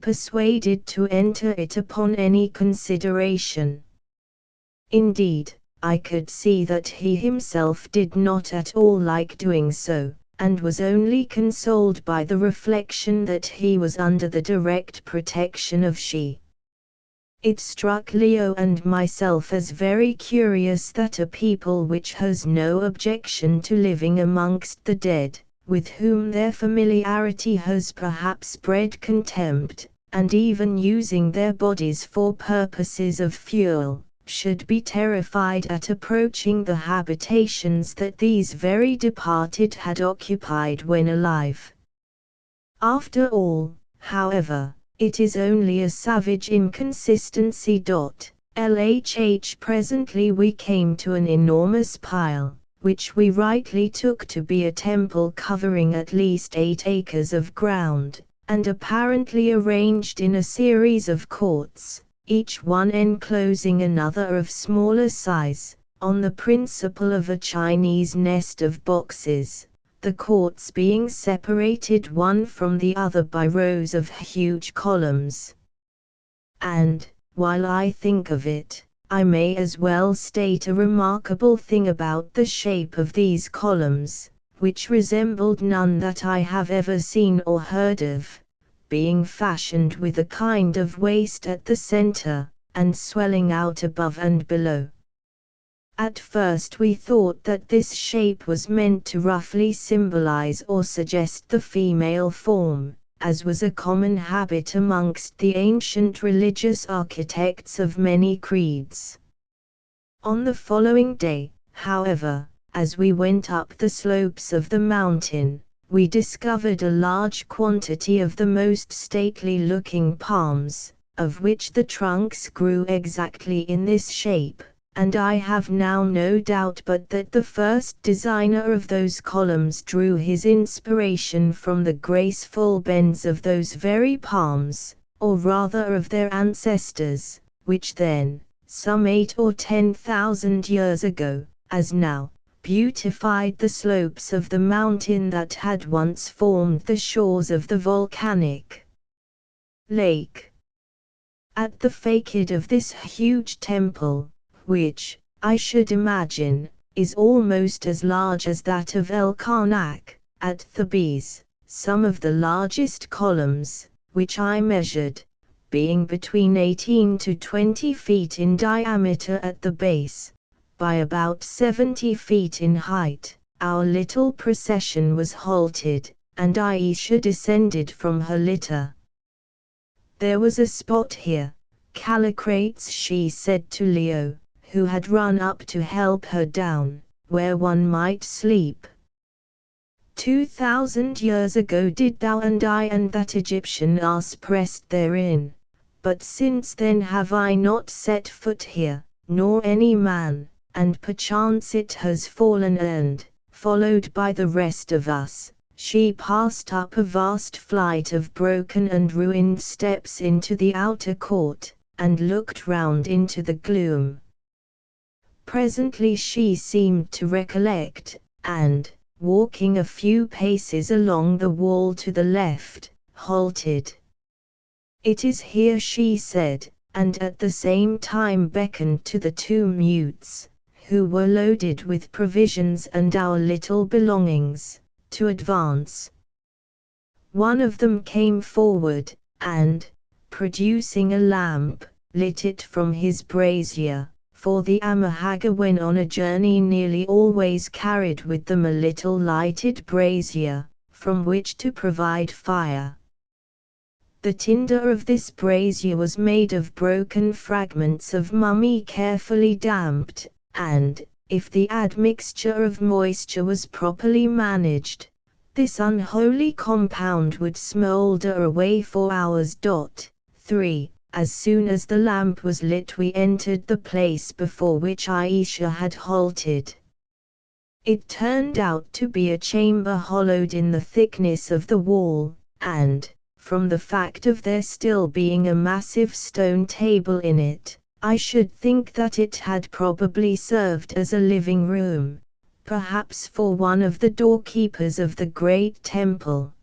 persuaded to enter it upon any consideration. Indeed, I could see that he himself did not at all like doing so, and was only consoled by the reflection that he was under the direct protection of she. It struck Leo and myself as very curious that a people which has no objection to living amongst the dead, with whom their familiarity has perhaps bred contempt, and even using their bodies for purposes of fuel, should be terrified at approaching the habitations that these very departed had occupied when alive. After all, however, it is only a savage inconsistency. LHH. Presently we came to an enormous pile, which we rightly took to be a temple covering at least 8 acres of ground, and apparently arranged in a series of courts, each one enclosing another of smaller size, on the principle of a Chinese nest of boxes, the courts being separated one from the other by rows of huge columns. And, while I think of it, I may as well state a remarkable thing about the shape of these columns, which resembled none that I have ever seen or heard of, being fashioned with a kind of waist at the center, and swelling out above and below. At first we thought that this shape was meant to roughly symbolize or suggest the female form, as was a common habit amongst the ancient religious architects of many creeds. On the following day, however, as we went up the slopes of the mountain, we discovered a large quantity of the most stately-looking palms, of which the trunks grew exactly in this shape, and I have now no doubt but that the first designer of those columns drew his inspiration from the graceful bends of those very palms, or rather of their ancestors, which then, some 8 or 10,000 years ago, as now, beautified the slopes of the mountain that had once formed the shores of the volcanic lake. At the facade of this huge temple, which, I should imagine, is almost as large as that of El Karnak, at Thebes, some of the largest columns, which I measured, being between 18 to 20 feet in diameter at the base, by about 70 feet in height, our little procession was halted, and Aisha descended from her litter. "There was a spot here, Callicrates," she said to Leo, who had run up to help her down, "where one might sleep. 2,000 years ago did thou and I and that Egyptian ass pressed therein, but since then have I not set foot here, nor any man, and perchance it has fallen and, followed by the rest of us, she passed up a vast flight of broken and ruined steps into the outer court, and looked round into the gloom. Presently she seemed to recollect, and, walking a few paces along the wall to the left, halted. 'It is here,' she said, and at the same time beckoned to the 2 mutes, who were loaded with provisions and our little belongings, to advance. One of them came forward, and, producing a lamp, lit it from his brazier, for the Amahagga when on a journey nearly always carried with them a little lighted brazier, from which to provide fire. The tinder of this brazier was made of broken fragments of mummy carefully damped, and, if the admixture of moisture was properly managed, this unholy compound would smoulder away for hours. 3. As soon as the lamp was lit we entered the place before which Aisha had halted. It turned out to be a chamber hollowed in the thickness of the wall, and, from the fact of there still being a massive stone table in it, I should think that it had probably served as a living room, perhaps for one of the doorkeepers of the great temple.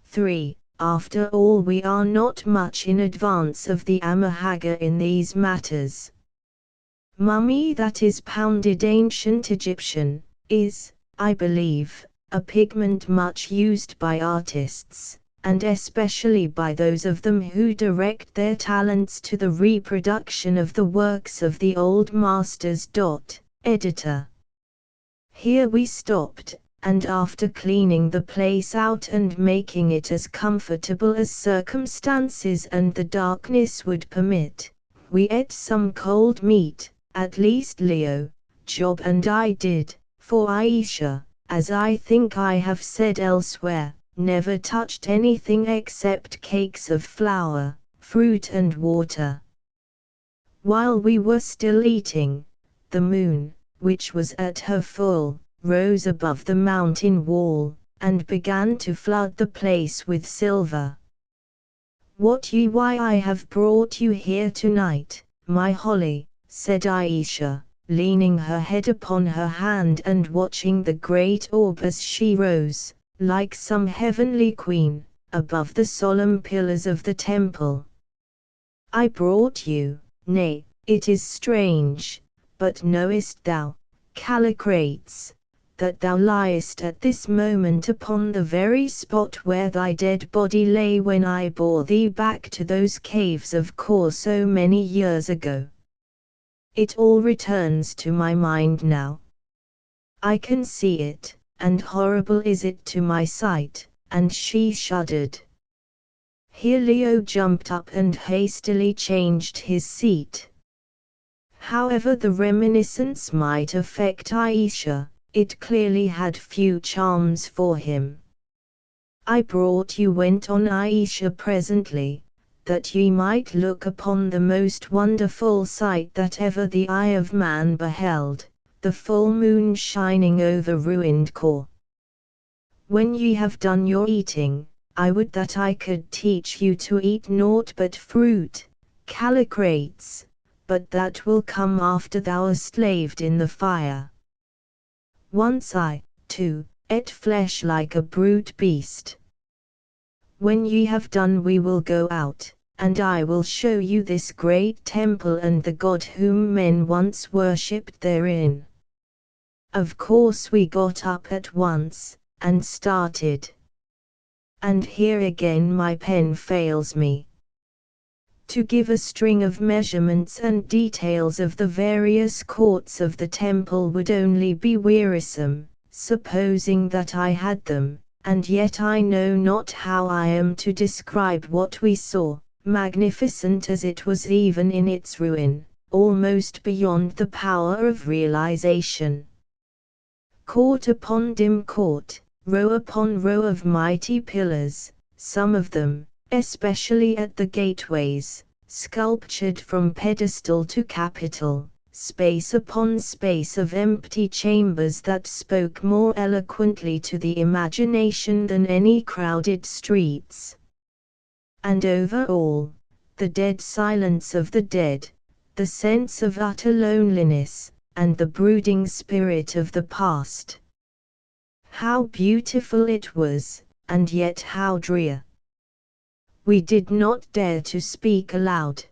3. after all we are not much in advance of the Amahagger in these matters. Mummy that is pounded ancient Egyptian, is, I believe, a pigment much used by artists, and especially by those of them who direct their talents to the reproduction of the works of the old masters. Editor. Here we stopped, and after cleaning the place out and making it as comfortable as circumstances and the darkness would permit, we ate some cold meat, at least Leo, Job and I did, for Aisha, as I think I have said elsewhere, never touched anything except cakes of flour, fruit and water. While we were still eating, the moon, which was at her full, rose above the mountain wall, and began to flood the place with silver. "Wot ye why I have brought you here tonight, my Holly?" said Aisha, leaning her head upon her hand and watching the great orb as she rose, like some heavenly queen, above the solemn pillars of the temple. "I brought you, nay, it is strange, but knowest thou, Callicrates, that thou liest at this moment upon the very spot where thy dead body lay when I bore thee back to those caves of Kor so many years ago? It all returns to my mind now. I can see it, and horrible is it to my sight," and she shuddered. Here Leo jumped up and hastily changed his seat. However the reminiscence might affect Aisha, it clearly had few charms for him. "I brought you," went on Aisha presently, "that ye might look upon the most wonderful sight that ever the eye of man beheld, the full moon shining over ruined Kor. When ye have done your eating, I would that I could teach you to eat naught but fruit, Callicrates, but that will come after thou art slaved in the fire. Once I, too, ate flesh like a brute beast. When ye have done we will go out, and I will show you this great temple and the God whom men once worshipped therein." Of course we got up at once, and started. And here again my pen fails me. To give a string of measurements and details of the various courts of the temple would only be wearisome, supposing that I had them, and yet I know not how I am to describe what we saw, magnificent as it was even in its ruin, almost beyond the power of realization. Court upon dim court, row upon row of mighty pillars, some of them, especially at the gateways, sculptured from pedestal to capital, space upon space of empty chambers that spoke more eloquently to the imagination than any crowded streets. And over all, the dead silence of the dead, the sense of utter loneliness, and the brooding spirit of the past. How beautiful it was, and yet how drear. We did not dare to speak aloud.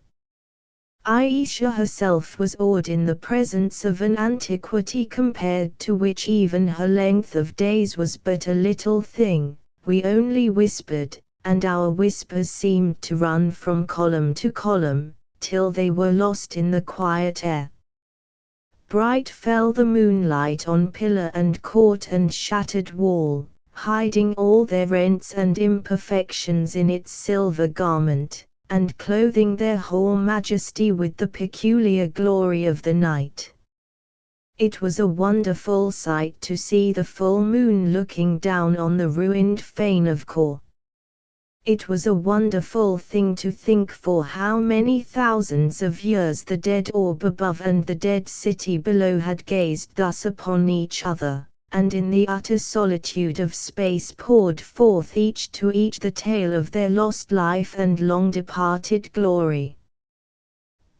Aisha herself was awed in the presence of an antiquity compared to which even her length of days was but a little thing. We only whispered, and our whispers seemed to run from column to column, till they were lost in the quiet air. Bright fell the moonlight on pillar and court and shattered wall, hiding all their rents and imperfections in its silver garment, and clothing their whole majesty with the peculiar glory of the night. It was a wonderful sight to see the full moon looking down on the ruined fane of Kor. It was a wonderful thing to think for how many thousands of years the dead orb above and the dead city below had gazed thus upon each other, and in the utter solitude of space poured forth each to each the tale of their lost life and long-departed glory.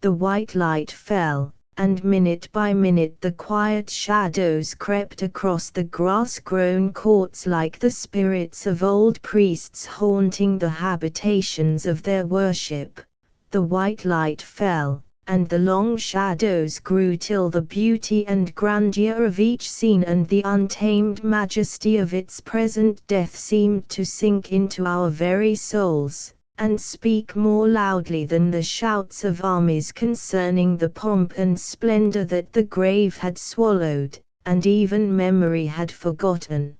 The white light fell, and minute by minute the quiet shadows crept across the grass-grown courts like the spirits of old priests haunting the habitations of their worship. The white light fell, and the long shadows grew till the beauty and grandeur of each scene and the untamed majesty of its present death seemed to sink into our very souls, and speak more loudly than the shouts of armies concerning the pomp and splendor that the grave had swallowed, and even memory had forgotten.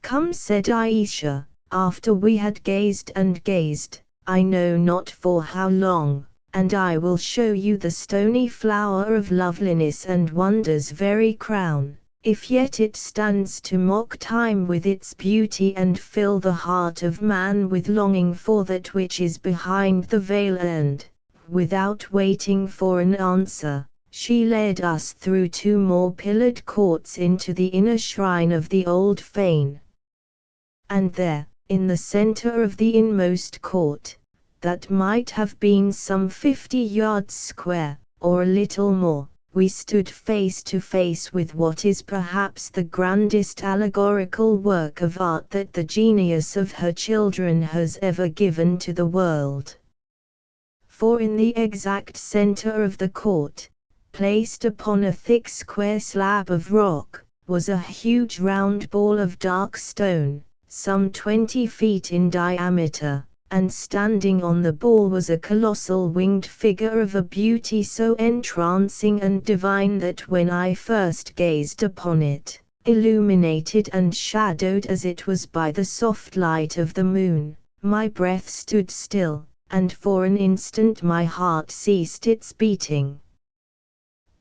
"Come," said Aisha, after we had gazed and gazed, I know not for how long, "and I will show you the stony flower of loveliness and wonder's very crown, if yet it stands to mock time with its beauty and fill the heart of man with longing for that which is behind the veil." And, without waiting for an answer, she led us through 2 more pillared courts into the inner shrine of the old fane. And there, in the center of the inmost court, that might have been some 50 yards square, or a little more, we stood face to face with what is perhaps the grandest allegorical work of art that the genius of her children has ever given to the world. For in the exact center of the court, placed upon a thick square slab of rock, was a huge round ball of dark stone, some 20 feet in diameter, and standing on the ball was a colossal winged figure of a beauty so entrancing and divine that when I first gazed upon it, illuminated and shadowed as it was by the soft light of the moon, my breath stood still, and for an instant my heart ceased its beating.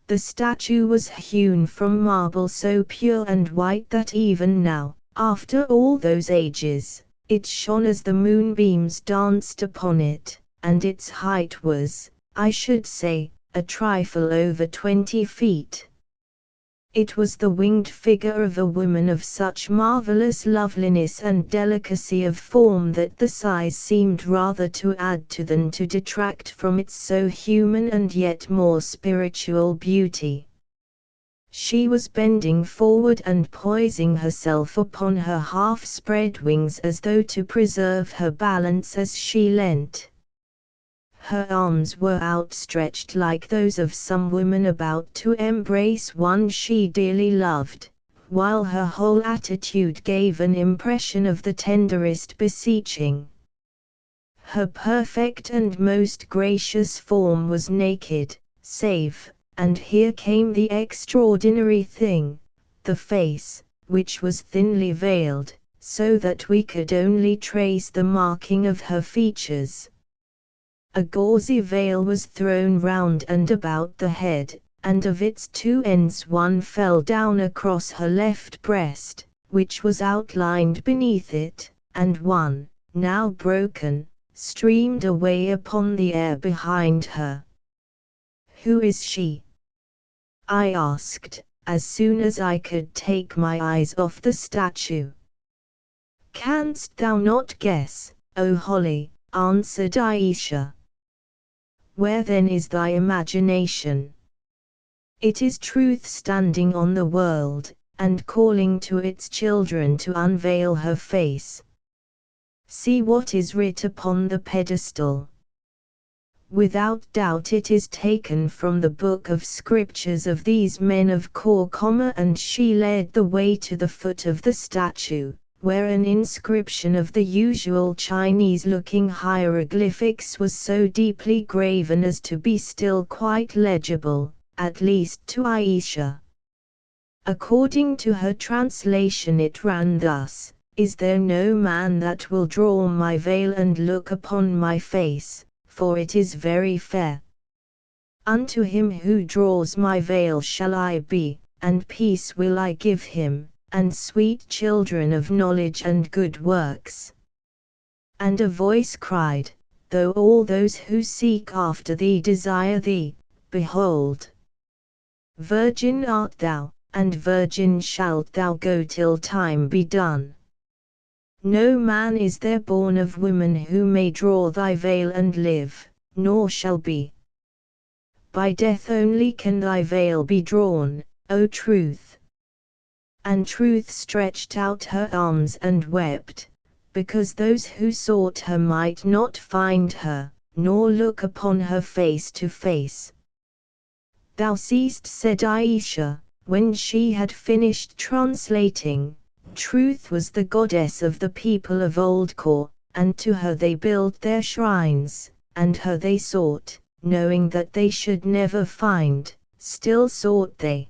The statue was hewn from marble so pure and white that even now, after all those ages, it shone as the moonbeams danced upon it, and its height was, I should say, a trifle over 20 feet. It was the winged figure of a woman of such marvelous loveliness and delicacy of form that the size seemed rather to add to than to detract from its so human and yet more spiritual beauty. She was bending forward and poising herself upon her half-spread wings as though to preserve her balance as she leant. Her arms were outstretched like those of some woman about to embrace one she dearly loved, while her whole attitude gave an impression of the tenderest beseeching. Her perfect and most gracious form was naked, save, and here came the extraordinary thing, the face, which was thinly veiled, so that we could only trace the marking of her features. A gauzy veil was thrown round and about the head, and of its 2 ends one fell down across her left breast, which was outlined beneath it, and one, now broken, streamed away upon the air behind her. "Who is she?" I asked, as soon as I could take my eyes off the statue. "Canst thou not guess, O Holly?" answered Aisha. "Where then is thy imagination? It is truth standing on the world, and calling to its children to unveil her face. See what is writ upon the pedestal. Without doubt it is taken from the book of scriptures of these men of Korkoma." And she led the way to the foot of the statue, where an inscription of the usual Chinese-looking hieroglyphics was so deeply graven as to be still quite legible, at least to Aisha. According to her translation it ran thus: "Is there no man that will draw my veil and look upon my face? For it is very fair. Unto him who draws my veil shall I be, and peace will I give him, and sweet children of knowledge and good works." And a voice cried, "Though all those who seek after thee desire thee, behold, virgin art thou, and virgin shalt thou go till time be done. No man is there born of woman who may draw thy veil and live, nor shall be. by death only can thy veil be drawn, O Truth. And Truth stretched out her arms and wept, because those who sought her might not find her, nor look upon her face to face. Thou seest, said Aisha, when she had finished translating, Truth was the goddess of the people of Old Kor, and to her they built their shrines, and her they sought, knowing that they should never find, still sought they.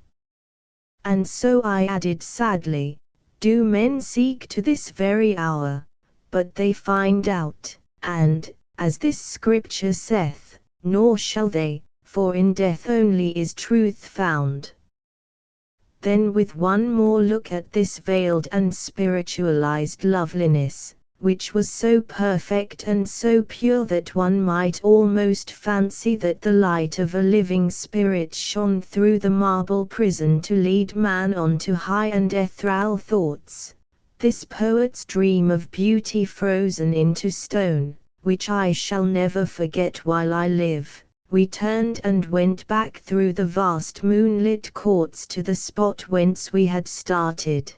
And so I added sadly, do men seek to this very hour, but they find out, and, as this scripture saith, nor shall they, for in death only is truth found. Then with one more look at this veiled and spiritualized loveliness, which was so perfect and so pure that one might almost fancy that the light of a living spirit shone through the marble prison to lead man on to high and ethereal thoughts, this poet's dream of beauty frozen into stone, which I shall never forget while I live, we turned and went back through the vast moonlit courts to the spot whence we had started.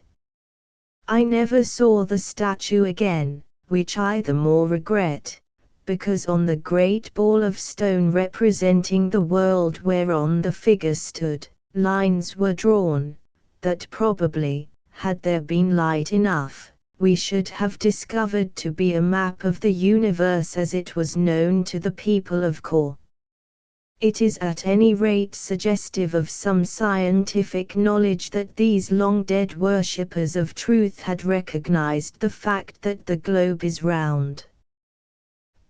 I never saw the statue again, which I the more regret, because on the great ball of stone representing the world whereon the figure stood, lines were drawn, that probably, had there been light enough, we should have discovered to be a map of the universe as it was known to the people of Kor. It is at any rate suggestive of some scientific knowledge that these long-dead worshippers of truth had recognized the fact that the globe is round.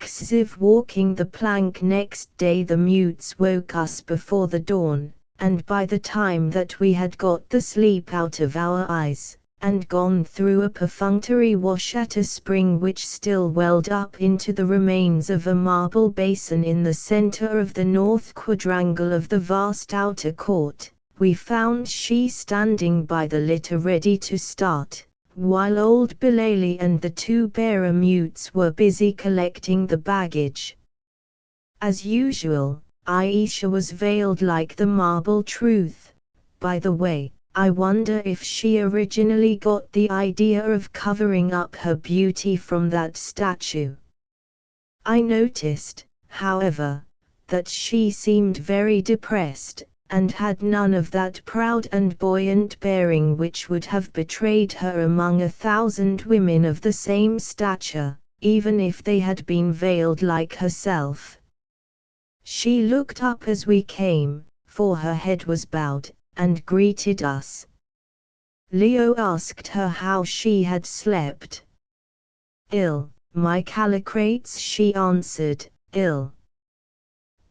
Ksiv walking the plank next day, the mutes woke us before the dawn, and by the time that we had got the sleep out of our eyes, and gone through a perfunctory wash at a spring which still welled up into the remains of a marble basin in the center of the north quadrangle of the vast outer court, we found she standing by the litter ready to start, while old Bilali and the two bearer mutes were busy collecting the baggage. As usual, Aisha was veiled like the marble Truth. By the way, I wonder if she originally got the idea of covering up her beauty from that statue. I noticed, however, that she seemed very depressed, and had none of that proud and buoyant bearing which would have betrayed her among 1,000 women of the same stature, even if they had been veiled like herself. She looked up as we came, for her head was bowed, and greeted us. Leo asked her how she had slept. Ill, my Callicrates, she answered, ill.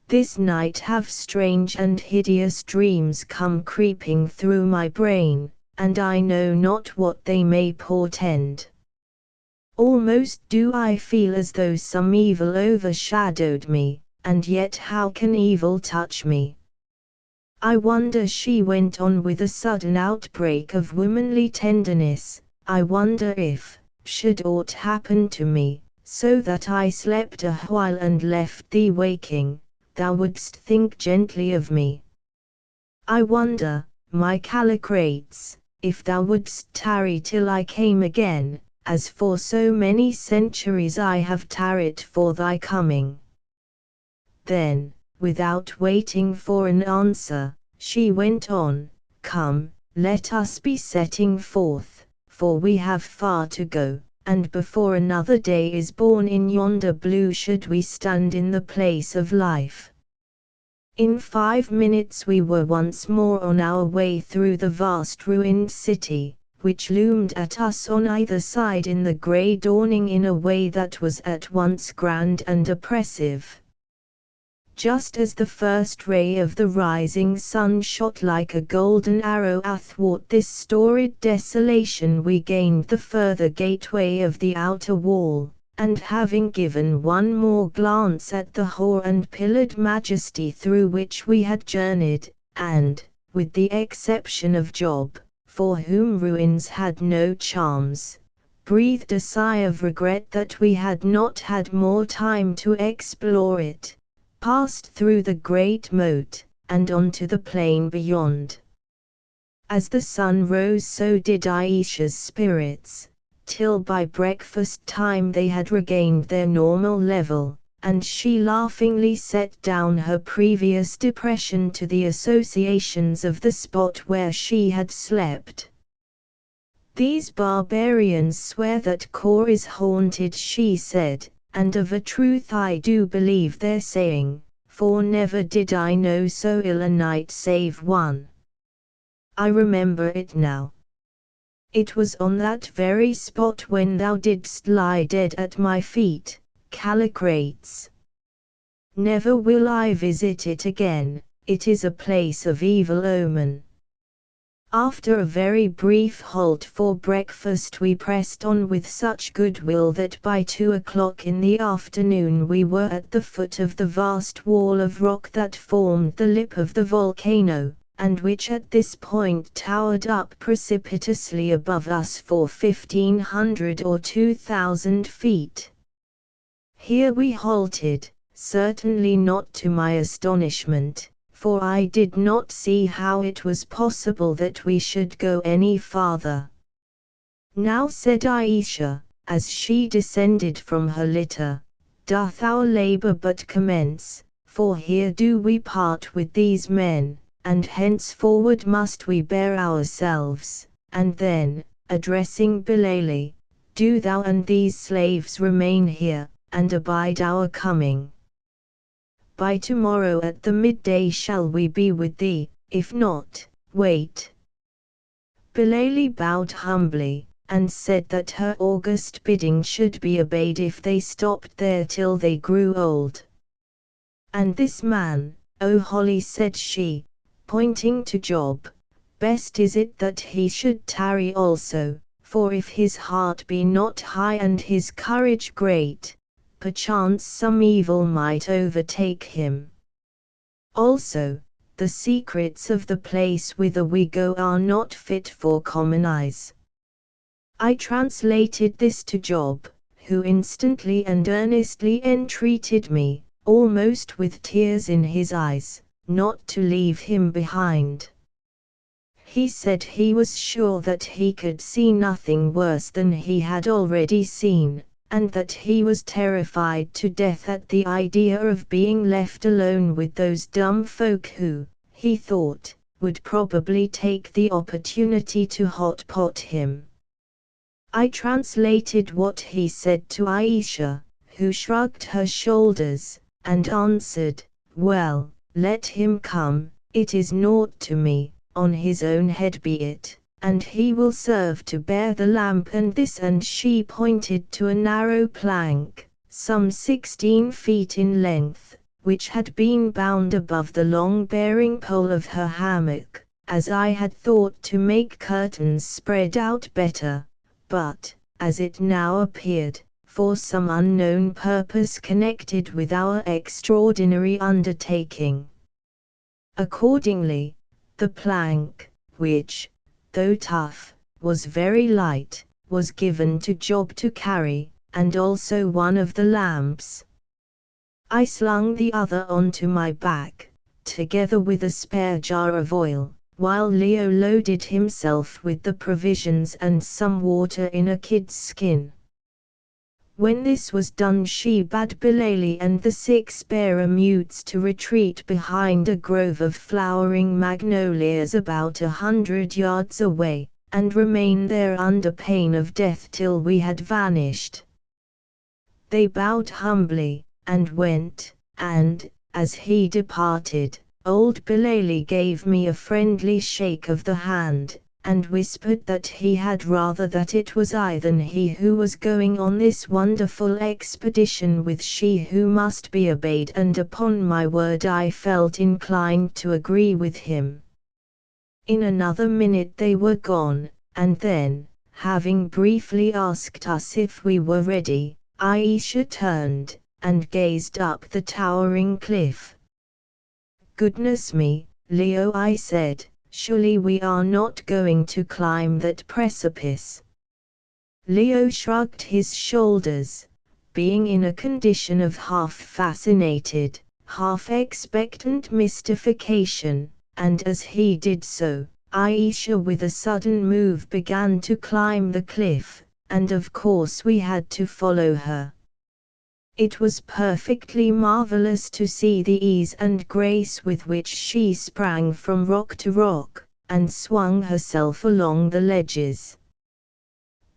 This night have strange and hideous dreams come creeping through my brain, and I know not what they may portend. Almost do I feel as though some evil overshadowed me, and yet how can evil touch me? I wonder, she went on with a sudden outbreak of womanly tenderness, I wonder if, should aught happen to me, so that I slept a while and left thee waking, thou wouldst think gently of me. I wonder, my Callicrates, if thou wouldst tarry till I came again, as for so many centuries I have tarried for thy coming. Then, without waiting for an answer, she went on, come, let us be setting forth, for we have far to go, and before another day is born in yonder blue should we stand in the place of life. In 5 minutes we were once more on our way through the vast ruined city, which loomed at us on either side in the grey dawning in a way that was at once grand and oppressive. Just as the first ray of the rising sun shot like a golden arrow athwart this storied desolation, we gained the further gateway of the outer wall, and having given one more glance at the hoar and pillared majesty through which we had journeyed, and, with the exception of Job, for whom ruins had no charms, breathed a sigh of regret that we had not had more time to explore it, passed through the great moat, and onto the plain beyond. As the sun rose, so did Aisha's spirits, till by breakfast time they had regained their normal level, and she laughingly set down her previous depression to the associations of the spot where she had slept. "These barbarians swear that Kor is haunted," she said, "and of a truth I do believe their saying, for never did I know so ill a night save one. I remember it now. It was on that very spot when thou didst lie dead at my feet, Callicrates. Never will I visit it again, it is a place of evil omen." After a very brief halt for breakfast, we pressed on with such goodwill that by 2 o'clock in the afternoon we were at the foot of the vast wall of rock that formed the lip of the volcano, and which at this point towered up precipitously above us for 1,500 or 2,000 feet. Here we halted, certainly not to my astonishment, for I did not see how it was possible that we should go any farther. "Now," said Aisha, as she descended from her litter, "doth our labor but commence, for here do we part with these men, and henceforward must we bear ourselves." And then, addressing Bilali, "Do thou and these slaves remain here, and abide our coming. By tomorrow at the midday shall we be with thee, if not, wait." Bilali bowed humbly, and said that her august bidding should be obeyed if they stopped there till they grew old. "And this man, O Holly," said she, pointing to Job, "best is it that he should tarry also, for if his heart be not high and his courage great, perchance some evil might overtake him. Also, the secrets of the place whither we go are not fit for common eyes." I translated this to Job, who instantly and earnestly entreated me, almost with tears in his eyes, not to leave him behind. He said he was sure that he could see nothing worse than he had already seen, and that he was terrified to death at the idea of being left alone with those dumb folk who, he thought, would probably take the opportunity to hot-pot him. I translated what he said to Aisha, who shrugged her shoulders, and answered, "Well, let him come, it is naught to me, on his own head be it, and he will serve to bear the lamp and this," and she pointed to a narrow plank, some 16 feet in length, which had been bound above the long bearing pole of her hammock, as I had thought to make curtains spread out better, but, as it now appeared, for some unknown purpose connected with our extraordinary undertaking. Accordingly, the plank, which, though tough, was very light, was given to Job to carry, and also one of the lamps. I slung the other onto my back, together with a spare jar of oil, while Leo loaded himself with the provisions and some water in a kid's skin. When this was done, she bade Bilali and the 6 bearer mutes to retreat behind a grove of flowering magnolias about 100 yards away, and remain there under pain of death till we had vanished. They bowed humbly, and went, and, as he departed, old Bilali gave me a friendly shake of the hand, and whispered that he had rather that it was I than he who was going on this wonderful expedition with she who must be obeyed, and upon my word I felt inclined to agree with him. In another minute they were gone, and then, having briefly asked us if we were ready, Aisha turned, and gazed up the towering cliff. "Goodness me, Leo," I said, "surely we are not going to climb that precipice?" Leo shrugged his shoulders, being in a condition of half fascinated, half-expectant mystification, and as he did so, Aisha with a sudden move began to climb the cliff, and of course we had to follow her. It was perfectly marvelous to see the ease and grace with which she sprang from rock to rock, and swung herself along the ledges.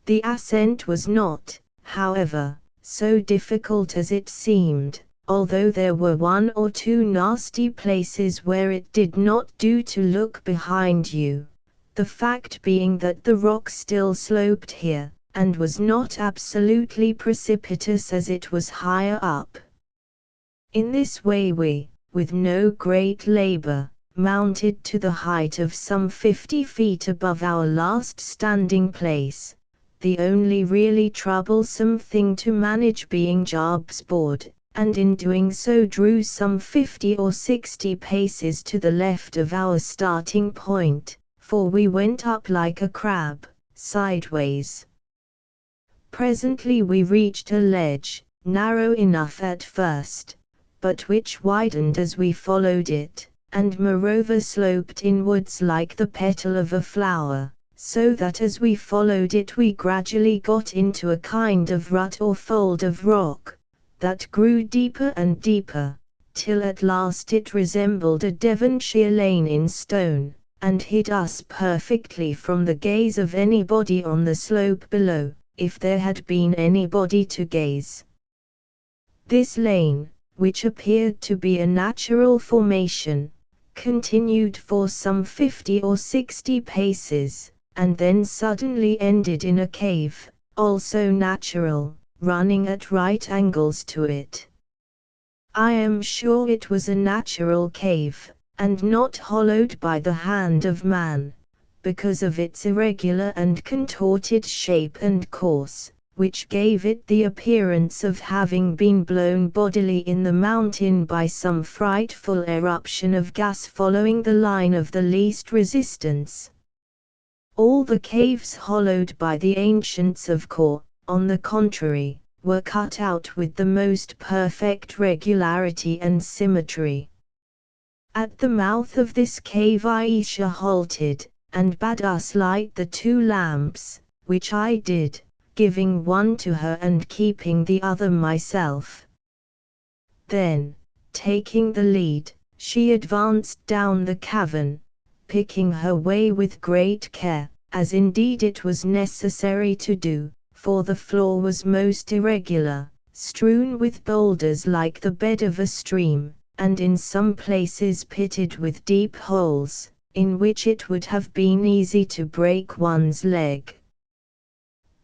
The ascent was not, however, so difficult as it seemed, although there were one or two nasty places where it did not do to look behind you, the fact being that the rock still sloped here, and was not absolutely precipitous as it was higher up. In this way we, with no great labor, mounted to the height of some 50 feet above our last standing place, the only really troublesome thing to manage being Job's board, and in doing so drew some 50 or 60 paces to the left of our starting point, for we went up like a crab, sideways. Presently we reached a ledge, narrow enough at first, but which widened as we followed it, and moreover sloped inwards like the petal of a flower, so that as we followed it we gradually got into a kind of rut or fold of rock, that grew deeper and deeper, till at last it resembled a Devonshire lane in stone, and hid us perfectly from the gaze of anybody on the slope below, if there had been anybody to gaze. This lane, which appeared to be a natural formation, continued for some 50 or 60 paces, and then suddenly ended in a cave, also natural, running at right angles to it. I am sure it was a natural cave, and not hollowed by the hand of man, because of its irregular and contorted shape and course, which gave it the appearance of having been blown bodily in the mountain by some frightful eruption of gas following the line of the least resistance. All the caves hollowed by the ancients of Kor, on the contrary, were cut out with the most perfect regularity and symmetry. At the mouth of this cave Aisha halted, and bade us light the 2 lamps, which I did, giving one to her and keeping the other myself. Then, taking the lead, she advanced down the cavern, picking her way with great care, as indeed it was necessary to do, for the floor was most irregular, strewn with boulders like the bed of a stream, and in some places pitted with deep holes, in which it would have been easy to break one's leg.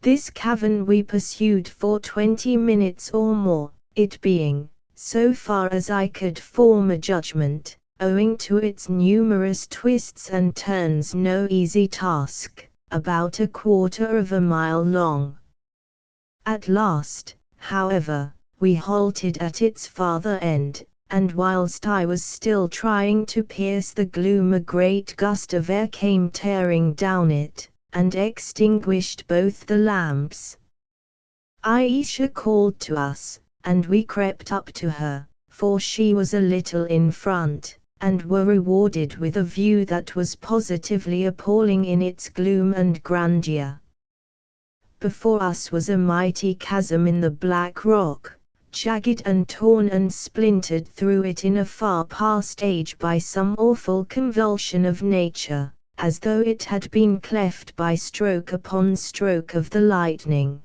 This cavern we pursued for 20 minutes or more, it being, so far as I could form a judgment, owing to its numerous twists and turns no easy task, about 1/4 of a mile long. At last, however, we halted at its farther end, and whilst I was still trying to pierce the gloom a great gust of air came tearing down it, and extinguished both the lamps. Aisha called to us, and we crept up to her, for she was a little in front, and were rewarded with a view that was positively appalling in its gloom and grandeur. Before us was a mighty chasm in the black rock, jagged and torn and splintered through it in a far past age by some awful convulsion of nature, as though it had been cleft by stroke upon stroke of the lightning.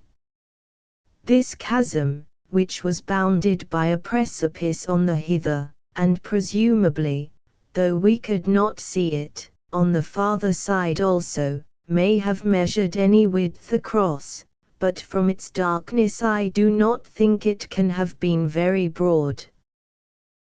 This chasm, which was bounded by a precipice on the hither, and presumably, though we could not see it, on the farther side also, may have measured any width across, but from its darkness I do not think it can have been very broad.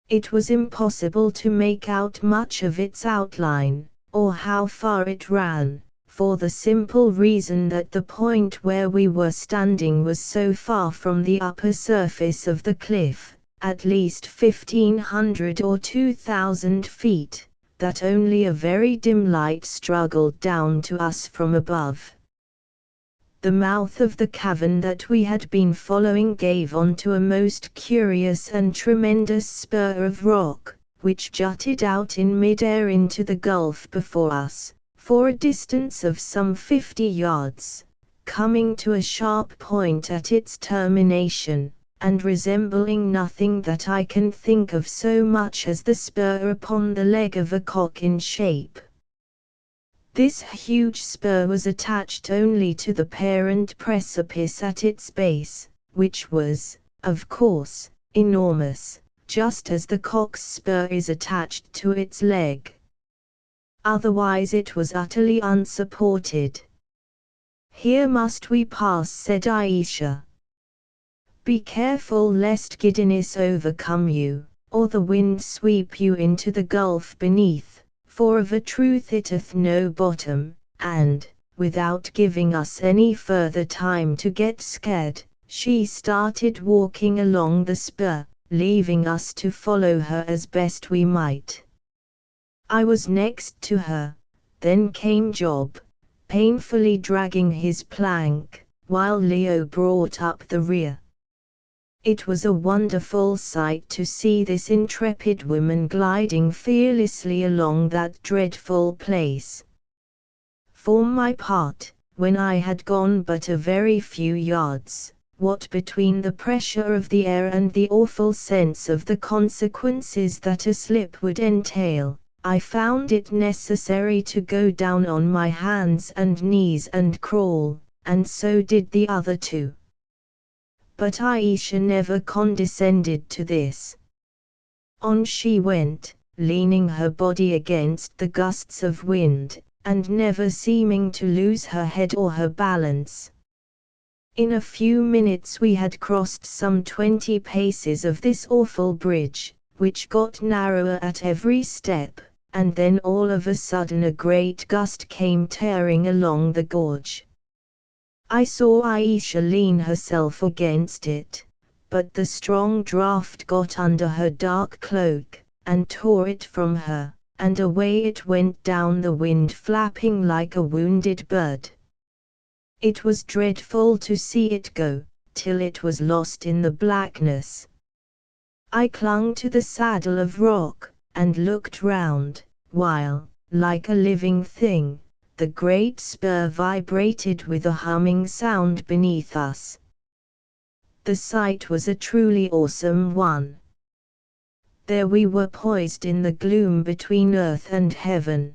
It was impossible to make out much of its outline, or how far it ran, for the simple reason that the point where we were standing was so far from the upper surface of the cliff, at least 1,500 or 2,000 feet, that only a very dim light struggled down to us from above. The mouth of the cavern that we had been following gave onto a most curious and tremendous spur of rock, which jutted out in mid-air into the gulf before us, for a distance of some 50 yards, coming to a sharp point at its termination, and resembling nothing that I can think of so much as the spur upon the leg of a cock in shape. This huge spur was attached only to the parent precipice at its base, which was, of course, enormous, just as the cock's spur is attached to its leg. Otherwise it was utterly unsupported. "Here must we pass," said Aisha. "Be careful lest giddiness overcome you, or the wind sweep you into the gulf beneath, for of a truth it hath no bottom," and, without giving us any further time to get scared, she started walking along the spur, leaving us to follow her as best we might. I was next to her, then came Job, painfully dragging his plank, while Leo brought up the rear. It was a wonderful sight to see this intrepid woman gliding fearlessly along that dreadful place. For my part, when I had gone but a very few yards, what between the pressure of the air and the awful sense of the consequences that a slip would entail, I found it necessary to go down on my hands and knees and crawl, and so did the other two. But Aisha never condescended to this. On she went, leaning her body against the gusts of wind, and never seeming to lose her head or her balance. In a few minutes we had crossed some 20 paces of this awful bridge, which got narrower at every step, and then all of a sudden a great gust came tearing along the gorge. I saw Aisha lean herself against it, but the strong draught got under her dark cloak, and tore it from her, and away it went down the wind flapping like a wounded bird. It was dreadful to see it go, till it was lost in the blackness. I clung to the saddle of rock, and looked round, while, like a living thing, the great spur vibrated with a humming sound beneath us. The sight was a truly awesome one. There we were poised in the gloom between earth and heaven.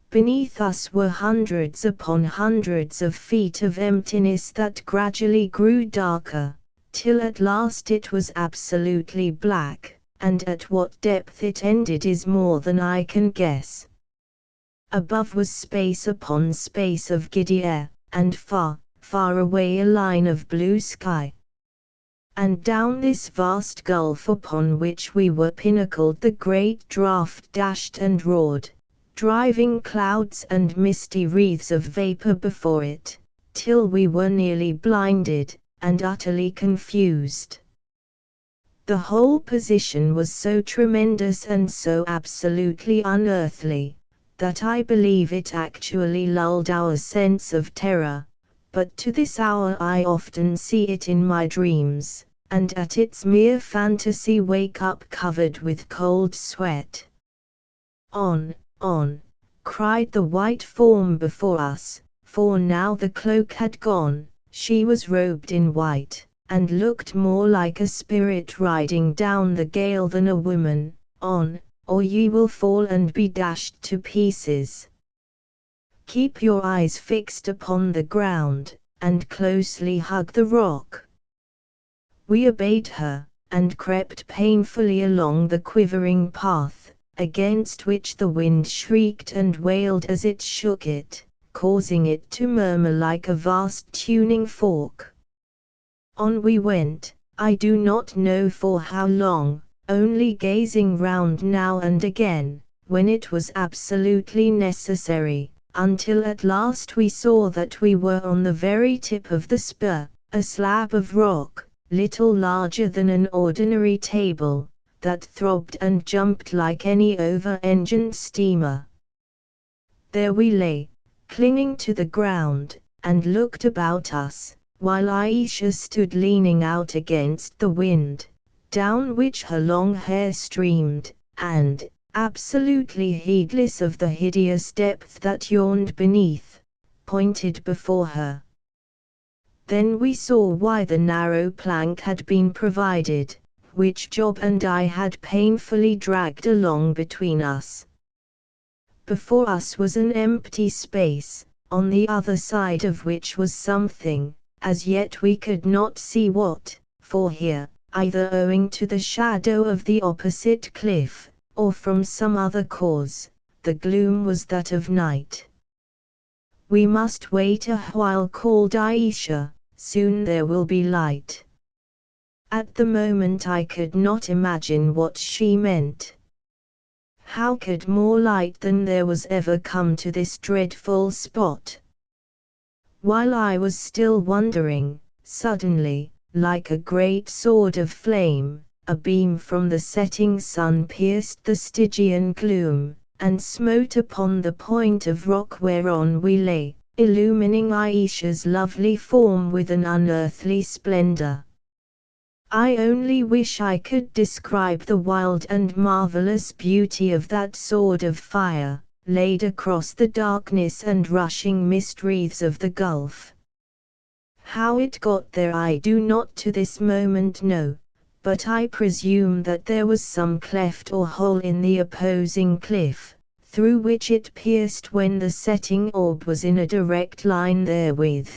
Beneath us were hundreds upon hundreds of feet of emptiness that gradually grew darker, till at last it was absolutely black, and at what depth it ended is more than I can guess. Above was space upon space of giddy air, and far, far away a line of blue sky. And down this vast gulf upon which we were pinnacled the great draught dashed and roared, driving clouds and misty wreaths of vapor before it, till we were nearly blinded, and utterly confused. The whole position was so tremendous and so absolutely unearthly, that I believe it actually lulled our sense of terror, but to this hour I often see it in my dreams, and at its mere fantasy wake up covered with cold sweat. "On, on," cried the white form before us, for now the cloak had gone, she was robed in white, and looked more like a spirit riding down the gale than a woman. "On, or ye will fall and be dashed to pieces. Keep your eyes fixed upon the ground, and closely hug the rock." We obeyed her, and crept painfully along the quivering path, against which the wind shrieked and wailed as it shook it, causing it to murmur like a vast tuning fork. On we went, I do not know for how long, only gazing round now and again, when it was absolutely necessary, until at last we saw that we were on the very tip of the spur, a slab of rock, little larger than an ordinary table, that throbbed and jumped like any over-engined steamer. There we lay, clinging to the ground, and looked about us, while Aisha stood leaning out against the wind, down which her long hair streamed, and, absolutely heedless of the hideous depth that yawned beneath, pointed before her. Then we saw why the narrow plank had been provided, which Job and I had painfully dragged along between us. Before us was an empty space, on the other side of which was something, as yet we could not see what, for here, either owing to the shadow of the opposite cliff, or from some other cause, the gloom was that of night. "We must wait a while," called Aisha, "soon there will be light." At the moment I could not imagine what she meant. How could more light than there was ever come to this dreadful spot? While I was still wondering, suddenly, like a great sword of flame, a beam from the setting sun pierced the Stygian gloom, and smote upon the point of rock whereon we lay, illumining Aisha's lovely form with an unearthly splendor. I only wish I could describe the wild and marvelous beauty of that sword of fire, laid across the darkness and rushing mist wreaths of the gulf. How it got there I do not to this moment know, but I presume that there was some cleft or hole in the opposing cliff, through which it pierced when the setting orb was in a direct line therewith.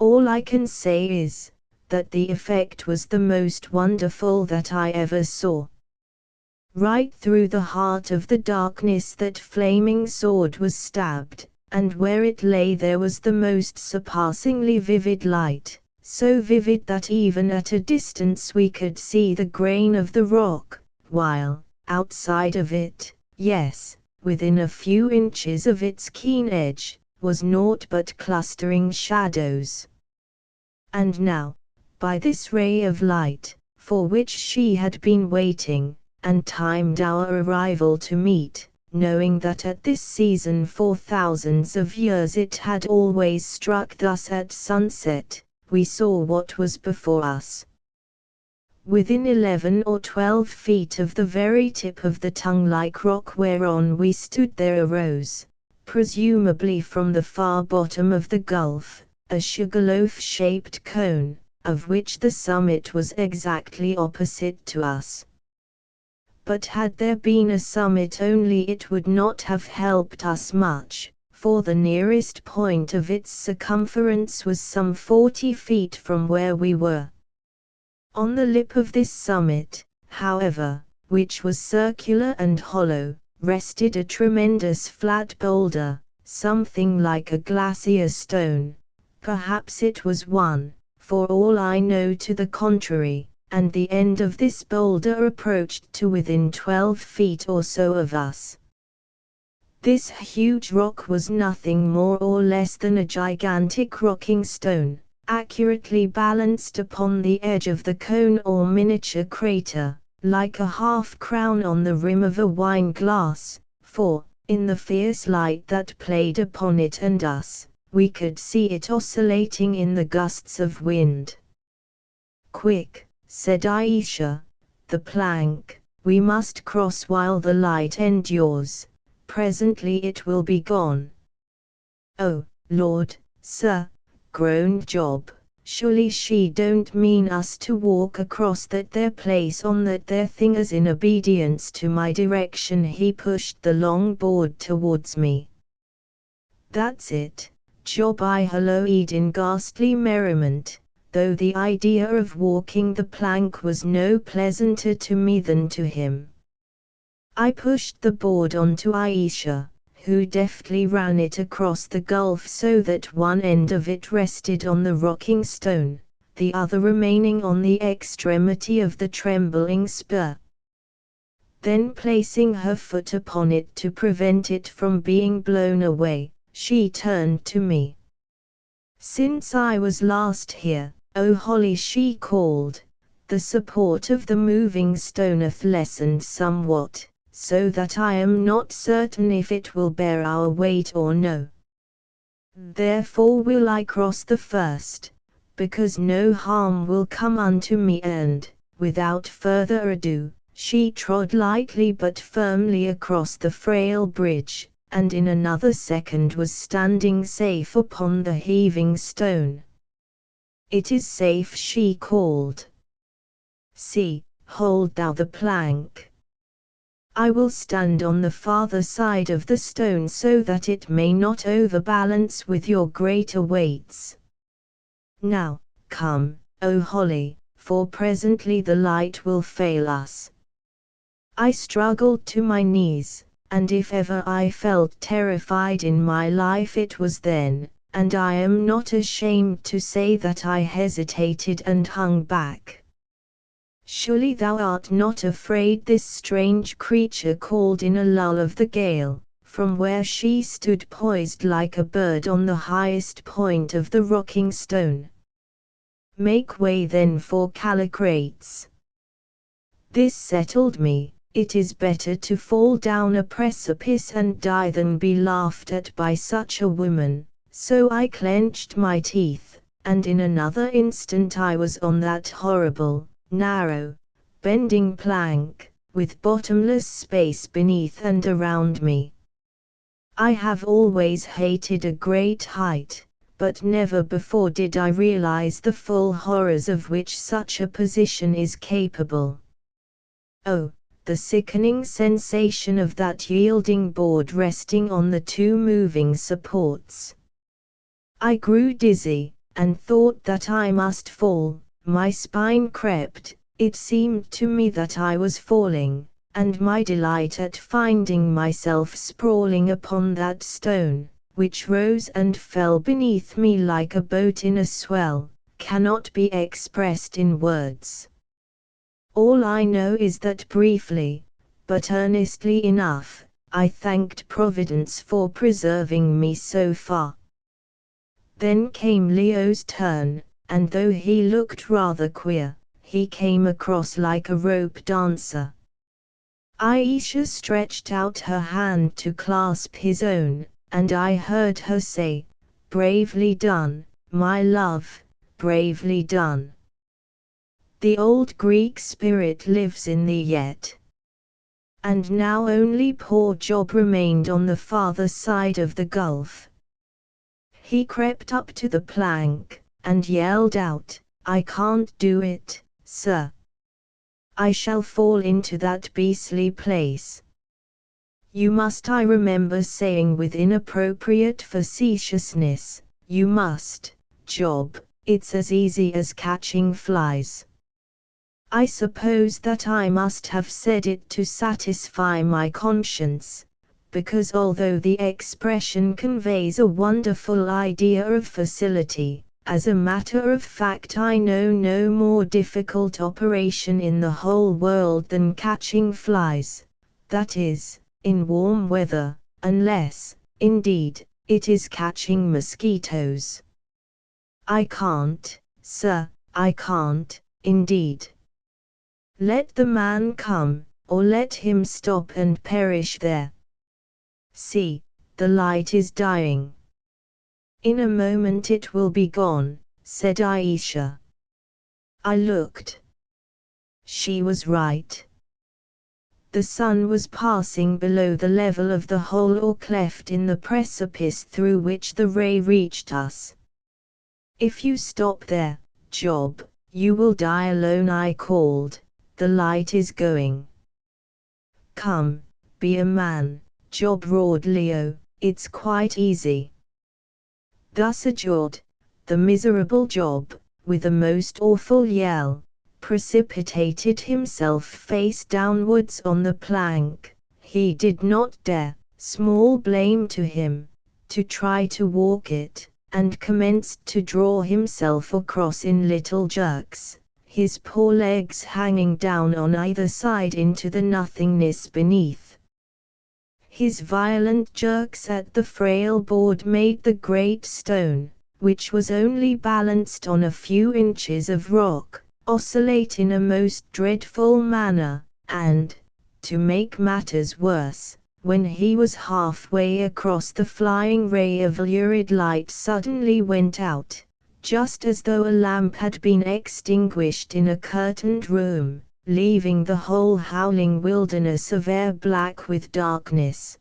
All I can say is, that the effect was the most wonderful that I ever saw. Right through the heart of the darkness that flaming sword was stabbed, and where it lay there was the most surpassingly vivid light, so vivid that even at a distance we could see the grain of the rock, while, outside of it, yes, within a few inches of its keen edge, was naught but clustering shadows. And now, by this ray of light, for which she had been waiting, and timed our arrival to meet, knowing that at this season for thousands of years it had always struck thus at sunset, we saw what was before us. Within 11 or 12 feet of the very tip of the tongue-like rock whereon we stood there arose, presumably from the far bottom of the gulf, a sugarloaf-shaped cone, of which the summit was exactly opposite to us. But had there been a summit only it would not have helped us much, for the nearest point of its circumference was some 40 feet from where we were. On the lip of this summit, however, which was circular and hollow, rested a tremendous flat boulder, something like a glacier stone. Perhaps it was one, for all I know to the contrary, and the end of this boulder approached to within 12 feet or so of us. This huge rock was nothing more or less than a gigantic rocking stone, accurately balanced upon the edge of the cone or miniature crater, like a half-crown on the rim of a wine glass, for, in the fierce light that played upon it and us, we could see it oscillating in the gusts of wind. "Quick," said Aisha, "the plank, we must cross while the light endures, presently it will be gone." "Oh, Lord, sir," groaned Job, "surely she don't mean us to walk across that there place on that there thing." As in obedience to my direction he pushed the long board towards me. "That's it, Job," I halloed in ghastly merriment, though the idea of walking the plank was no pleasanter to me than to him. I pushed the board onto Aisha, who deftly ran it across the gulf so that one end of it rested on the rocking stone, the other remaining on the extremity of the trembling spur. Then placing her foot upon it to prevent it from being blown away, she turned to me. "Since I was last here, O Holly," she called, "the support of the moving stone hath lessened somewhat, so that I am not certain if it will bear our weight or no. Therefore will I cross the first, because no harm will come unto me, and, without further ado, she trod lightly but firmly across the frail bridge, and in another second was standing safe upon the heaving stone. "It is safe," she called. "See, hold thou the plank. I will stand on the farther side of the stone so that it may not overbalance with your greater weights. Now, come, O Holly, for presently the light will fail us." I struggled to my knees, and if ever I felt terrified in my life it was then, and I am not ashamed to say that I hesitated and hung back. "Surely thou art not afraid?" this strange creature called in a lull of the gale, from where she stood poised like a bird on the highest point of the rocking stone. "Make way then for Callicrates." This settled me. It is better to fall down a precipice and die than be laughed at by such a woman, so I clenched my teeth, and in another instant I was on that horrible, narrow, bending plank, with bottomless space beneath and around me. I have always hated a great height, but never before did I realize the full horrors of which such a position is capable. Oh, the sickening sensation of that yielding board resting on the two moving supports! I grew dizzy, and thought that I must fall. My spine crept, it seemed to me that I was falling, and my delight at finding myself sprawling upon that stone, which rose and fell beneath me like a boat in a swell, cannot be expressed in words. All I know is that briefly, but earnestly enough, I thanked Providence for preserving me so far. Then came Leo's turn, and though he looked rather queer, he came across like a rope dancer. Aisha stretched out her hand to clasp his own, and I heard her say, "Bravely done, my love, bravely done. The old Greek spirit lives in thee yet." And now only poor Job remained on the farther side of the gulf. He crept up to the plank, and yelled out, "I can't do it, sir. I shall fall into that beastly place." "You must," I remember saying with inappropriate facetiousness, "you must, Job, it's as easy as catching flies." I suppose that I must have said it to satisfy my conscience, because although the expression conveys a wonderful idea of facility, as a matter of fact I know no more difficult operation in the whole world than catching flies, that is, in warm weather, unless, indeed, it is catching mosquitoes. I can't, sir, I can't, indeed. Let the man come, or let him stop and perish there. See, the light is dying. In a moment it will be gone, said Aisha. I looked. She was right. The sun was passing below the level of the hole or cleft in the precipice through which the ray reached us. "If you stop there, Job, you will die alone," I called. "The light is going." "Come, be a man, Job," roared Leo, "it's quite easy." Thus adjured, the miserable Job, with a most awful yell, precipitated himself face downwards on the plank. He did not dare, small blame to him, to try to walk it, and commenced to draw himself across in little jerks, his poor legs hanging down on either side into the nothingness beneath. His violent jerks at the frail board made the great stone, which was only balanced on a few inches of rock, oscillate in a most dreadful manner, and, to make matters worse, when he was halfway across the flying ray of lurid light suddenly went out, just as though a lamp had been extinguished in a curtained room, leaving the whole howling wilderness of air black with darkness.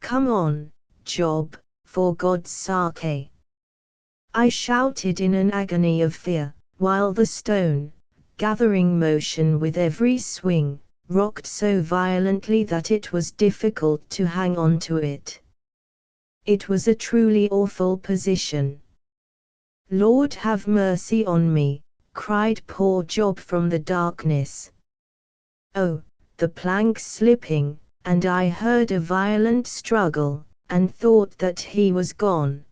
"Come on, Job, for God's sake!" I shouted in an agony of fear, while the stone, gathering motion with every swing, rocked so violently that it was difficult to hang on to it. It was a truly awful position. "Lord, have mercy on me," cried poor Job from the darkness. Oh, the plank slipping, and I heard a violent struggle, and thought that he was gone.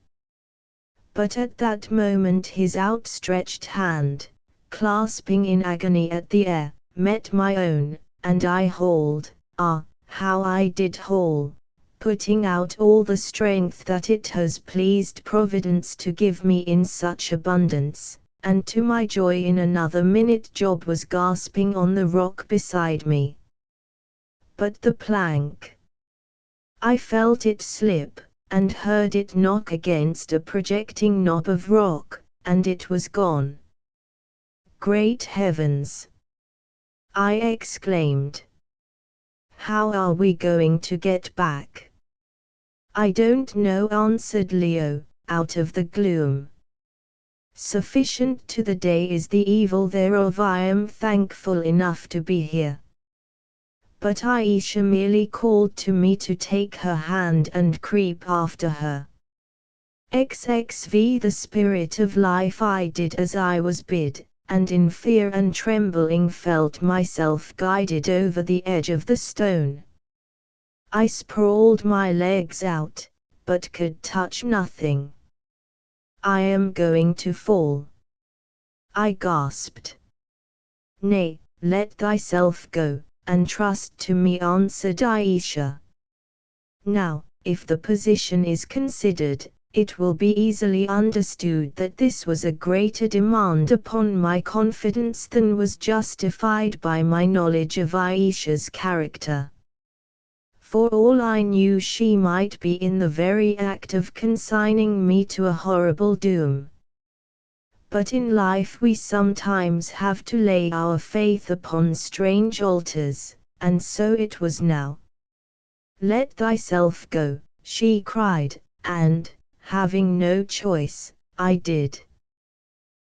But at that moment his outstretched hand, clasping in agony at the air, met my own, and I hauled, how I did haul, putting out all the strength that it has pleased Providence to give me in such abundance, and to my joy in another minute Job was gasping on the rock beside me. But the plank, I felt it slip, and heard it knock against a projecting knob of rock, and it was gone. "Great heavens!" I exclaimed. "How are we going to get back?" "I don't know," answered Leo, out of the gloom. "Sufficient to the day is the evil thereof. I am thankful enough to be here." But Aisha merely called to me to take her hand and creep after her. XXV the spirit of life, I did as I was bid, and in fear and trembling felt myself guided over the edge of the stone. I sprawled my legs out, but could touch nothing. "I am going to fall," I gasped. "Nay, let thyself go, and trust to me," answered Aisha. Now, if the position is considered, it will be easily understood that this was a greater demand upon my confidence than was justified by my knowledge of Aisha's character. For all I knew, she might be in the very act of consigning me to a horrible doom. But in life we sometimes have to lay our faith upon strange altars, and so it was now. "Let thyself go," she cried, and, having no choice, I did.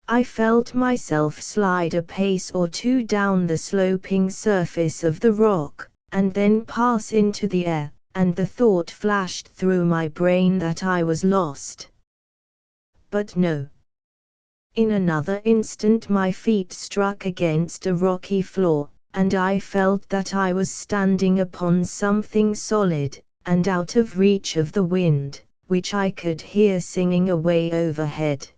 I felt myself slide a pace or two down the sloping surface of the rock, and then pass into the air, and the thought flashed through my brain that I was lost. But no. In another instant my feet struck against a rocky floor, and I felt that I was standing upon something solid, and out of reach of the wind, which I could hear singing away overhead.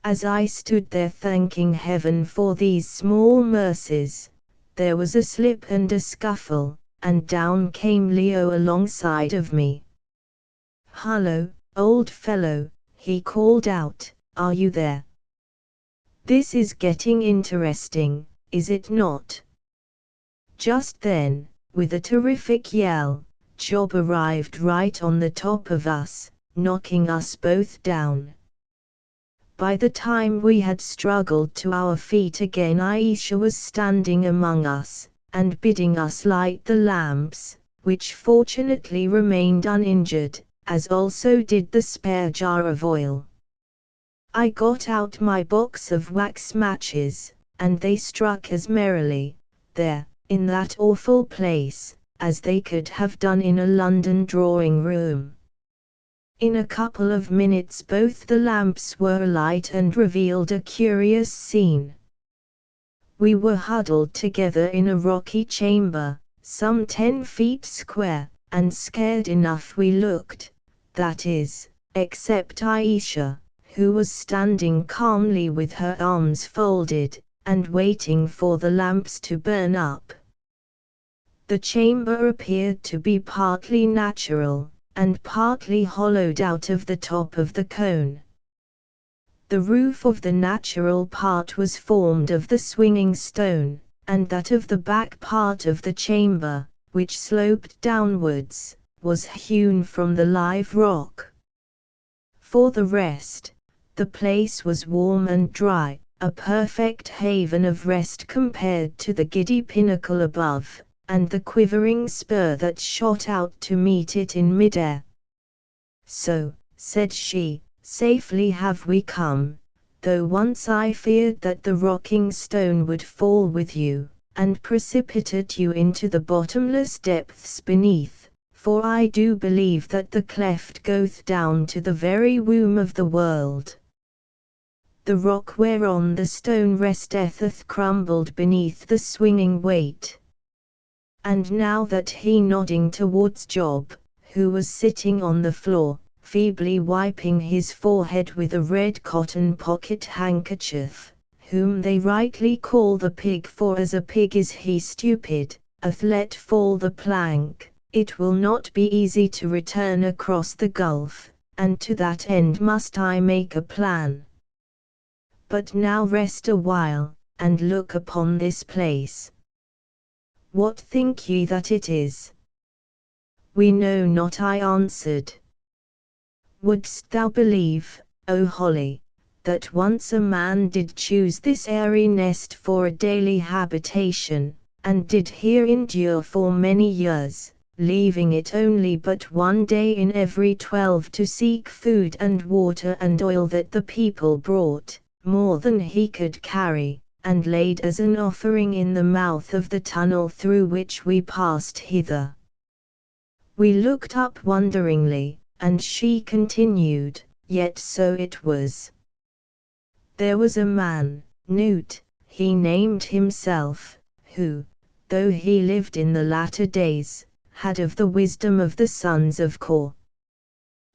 As I stood there thanking heaven for these small mercies, there was a slip and a scuffle, and down came Leo alongside of me. "Hullo, old fellow," he called out, "are you there? This is getting interesting, is it not?" Just then, with a terrific yell, Job arrived right on the top of us, knocking us both down. By the time we had struggled to our feet again, Aisha was standing among us, and bidding us light the lamps, which fortunately remained uninjured, as also did the spare jar of oil. I got out my box of wax matches, and they struck as merrily, there, in that awful place, as they could have done in a London drawing room. In a couple of minutes both the lamps were alight and revealed a curious scene. We were huddled together in a rocky chamber, some 10 feet square, and scared enough we looked, that is, except Aisha, who was standing calmly with her arms folded, and waiting for the lamps to burn up. The chamber appeared to be partly natural, and partly hollowed out of the top of the cone. The roof of the natural part was formed of the swinging stone, and that of the back part of the chamber, which sloped downwards, was hewn from the live rock. For the rest, the place was warm and dry, a perfect haven of rest compared to the giddy pinnacle above, and the quivering spur that shot out to meet it in mid-air. "So," said she, "safely have we come, though once I feared that the rocking stone would fall with you, and precipitate you into the bottomless depths beneath, for I do believe that the cleft goeth down to the very womb of the world. The rock whereon the stone resteth hath crumbled beneath the swinging weight." And now that he, nodding towards Job, who was sitting on the floor, feebly wiping his forehead with a red cotton pocket handkerchief, whom they rightly call the pig, for as a pig is he stupid, hath let fall the plank, it will not be easy to return across the gulf, and to that end must I make a plan. But now rest a while, and look upon this place. What think ye that it is? We know not, I answered. Wouldst thou believe, O Holly, that once a man did choose this airy nest for a daily habitation, and did here endure for many years, leaving it only but one day in every 12 to seek food and water and oil that the people brought, more than he could carry, and laid as an offering in the mouth of the tunnel through which we passed hither? We looked up wonderingly, and she continued, "Yet so it was. There was a man, Newt, he named himself, who, though he lived in the latter days, had of the wisdom of the sons of Kor.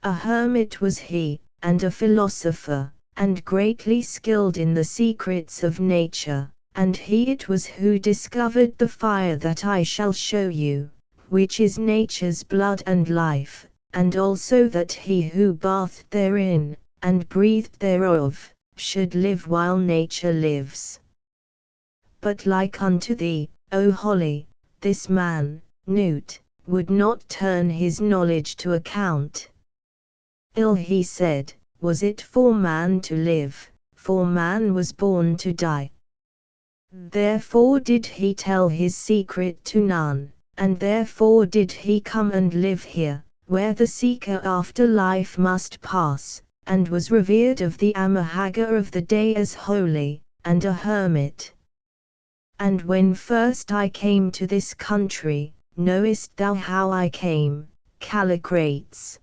A hermit was he, and a philosopher, and greatly skilled in the secrets of nature, and he it was who discovered the fire that I shall show you, which is nature's blood and life, and also that he who bathed therein, and breathed thereof, should live while nature lives. But like unto thee, O Holly, this man, Newt, would not turn his knowledge to account. Ill, he said, was it for man to live, for man was born to die. Therefore did he tell his secret to none, and therefore did he come and live here, where the seeker after life must pass, and was revered of the Haggard of the day as holy, and a hermit. And when first I came to this country, knowest thou how I came, Callicrates?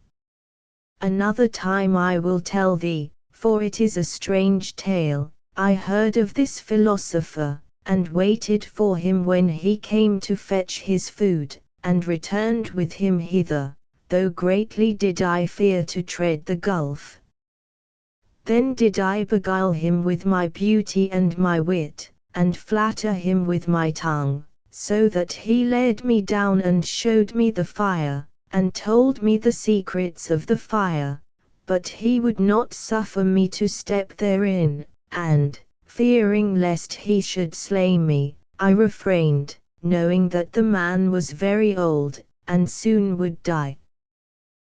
Another time I will tell thee, for it is a strange tale. I heard of this philosopher, and waited for him when he came to fetch his food, and returned with him hither, though greatly did I fear to tread the gulf. Then did I beguile him with my beauty and my wit, and flatter him with my tongue, so that he led me down and showed me the fire, and told me the secrets of the fire, but he would not suffer me to step therein, and, fearing lest he should slay me, I refrained, knowing that the man was very old, and soon would die.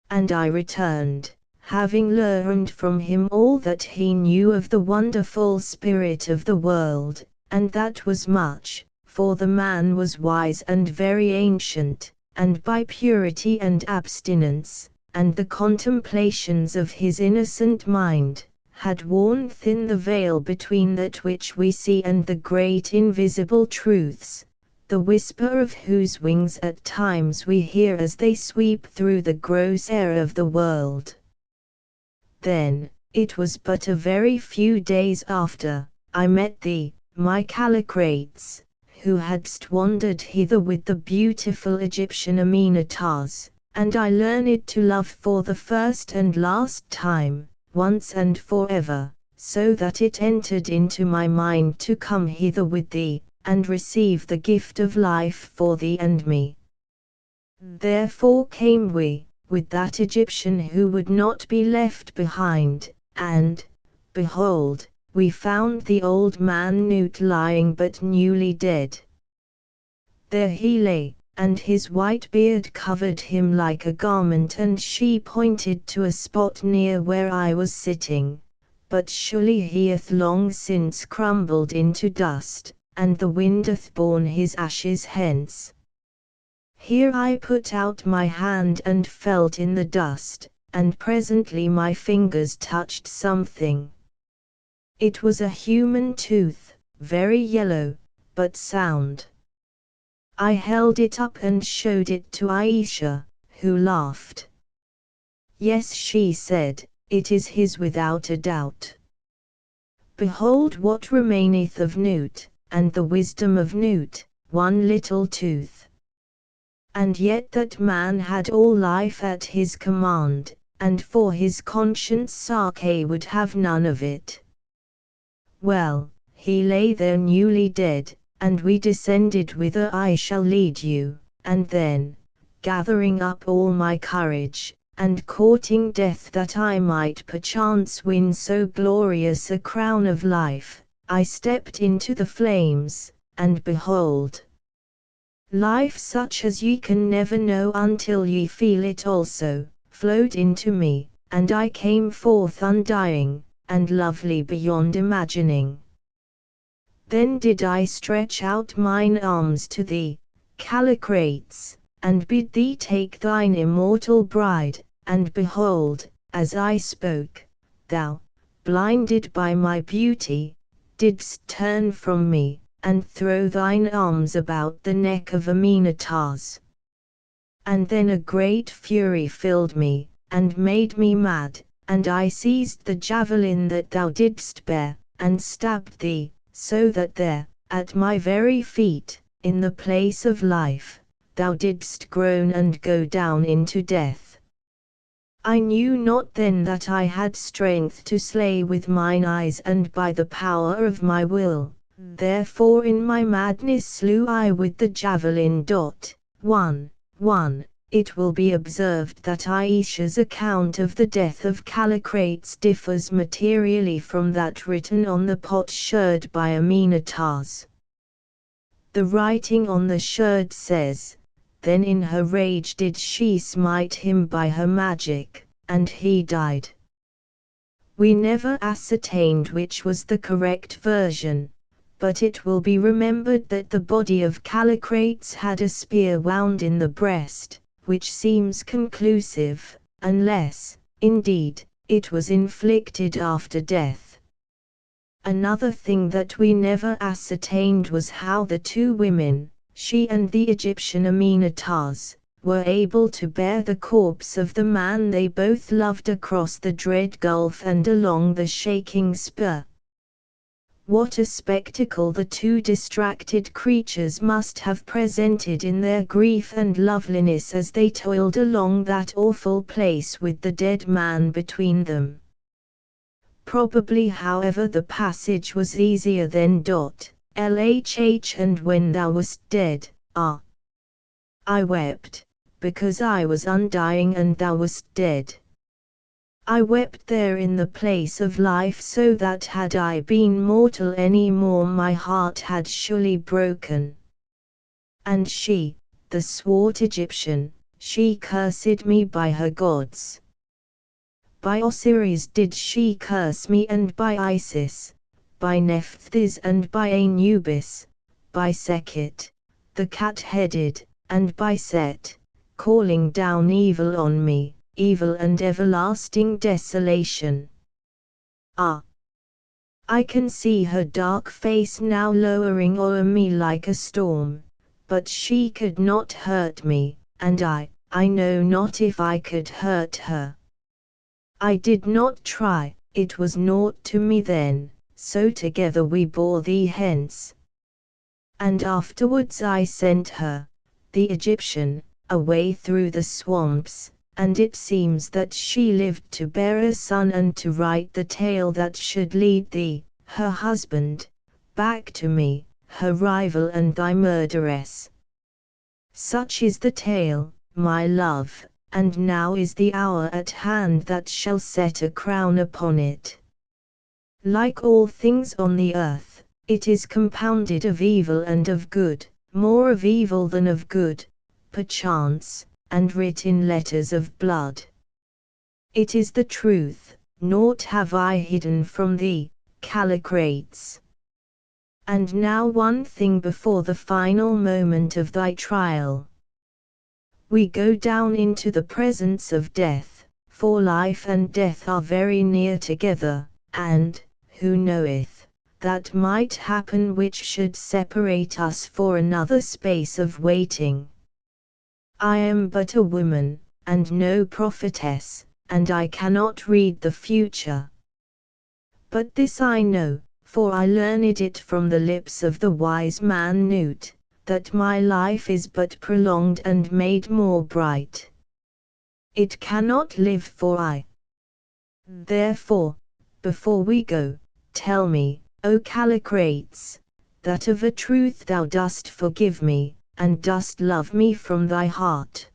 And I returned, having learned from him all that he knew of the wonderful spirit of the world, and that was much, for the man was wise and very ancient, and by purity and abstinence, and the contemplations of his innocent mind, had worn thin the veil between that which we see and the great invisible truths, the whisper of whose wings at times we hear as they sweep through the gross air of the world. Then, it was but a very few days after, I met thee, my Callicrates, who hadst wandered hither with the beautiful Egyptian Amenartas, and I learned to love for the first and last time, once and forever, so that it entered into my mind to come hither with thee, and receive the gift of life for thee and me. Therefore came we, with that Egyptian who would not be left behind, and, behold, we found the old man Newt lying but newly dead. There he lay, and his white beard covered him like a garment, and she pointed to a spot near where I was sitting. But surely he hath long since crumbled into dust, and the wind hath borne his ashes hence. Here I put out my hand and felt in the dust, and presently my fingers touched something. It was a human tooth, very yellow, but sound. I held it up and showed it to Aisha, who laughed. Yes, she said, it is his without a doubt. Behold what remaineth of Nut, and the wisdom of Nut, one little tooth. And yet that man had all life at his command, and for his conscience Sake would have none of it. Well, he lay there newly dead, and we descended whither I shall lead you, and then, gathering up all my courage, and courting death that I might perchance win so glorious a crown of life, I stepped into the flames, and behold, life such as ye can never know until ye feel it also, flowed into me, and I came forth undying, and lovely beyond imagining. Then did I stretch out mine arms to thee, Callicrates, and bid thee take thine immortal bride, and behold, as I spoke, thou, blinded by my beauty, didst turn from me, and throw thine arms about the neck of Amenartas. And then a great fury filled me, and made me mad, and I seized the javelin that thou didst bear, and stabbed thee, so that there, at my very feet, in the place of life, thou didst groan and go down into death. I knew not then that I had strength to slay with mine eyes and by the power of my will, therefore in my madness slew I with the javelin. 1. It will be observed that Aisha's account of the death of Callicrates differs materially from that written on the potsherd by Amenartas. The writing on the sherd says, "Then in her rage did she smite him by her magic, and he died." We never ascertained which was the correct version, but it will be remembered that the body of Callicrates had a spear wound in the breast, which seems conclusive, unless, indeed, it was inflicted after death. Another thing that we never ascertained was how the two women, she and the Egyptian Amenartas, were able to bear the corpse of the man they both loved across the dread gulf and along the shaking spur. What a spectacle the two distracted creatures must have presented in their grief and loveliness as they toiled along that awful place with the dead man between them. Probably, however, the passage was easier than LHH and when thou wast dead, I wept, because I was undying and thou wast dead. I wept there in the place of life, so that had I been mortal any more my heart had surely broken. And she, the swart Egyptian, she cursed me by her gods. By Osiris did she curse me, and by Isis, by Nephthys and by Anubis, by Sekhet, the cat-headed, and by Set, calling down evil on me, evil and everlasting desolation. I can see her dark face now lowering o'er me like a storm, but she could not hurt me, and I know not if I could hurt her. I did not try, it was naught to me then, so together we bore thee hence. And afterwards I sent her, the Egyptian, away through the swamps, and it seems that she lived to bear a son and to write the tale that should lead thee, her husband, back to me, her rival and thy murderess. Such is the tale, my love, and now is the hour at hand that shall set a crown upon it. Like all things on the earth, it is compounded of evil and of good, more of evil than of good, perchance, and writ in letters of blood. It is the truth, naught have I hidden from thee, Callicrates. And now one thing before the final moment of thy trial. We go down into the presence of death, for life and death are very near together, and, who knoweth, that might happen which should separate us for another space of waiting. I am but a woman, and no prophetess, and I cannot read the future. But this I know, for I learned it from the lips of the wise man Newt, that my life is but prolonged and made more bright. It cannot live for I. Therefore, before we go, tell me, O Callicrates, that of a truth thou dost forgive me, and dost love me from thy heart.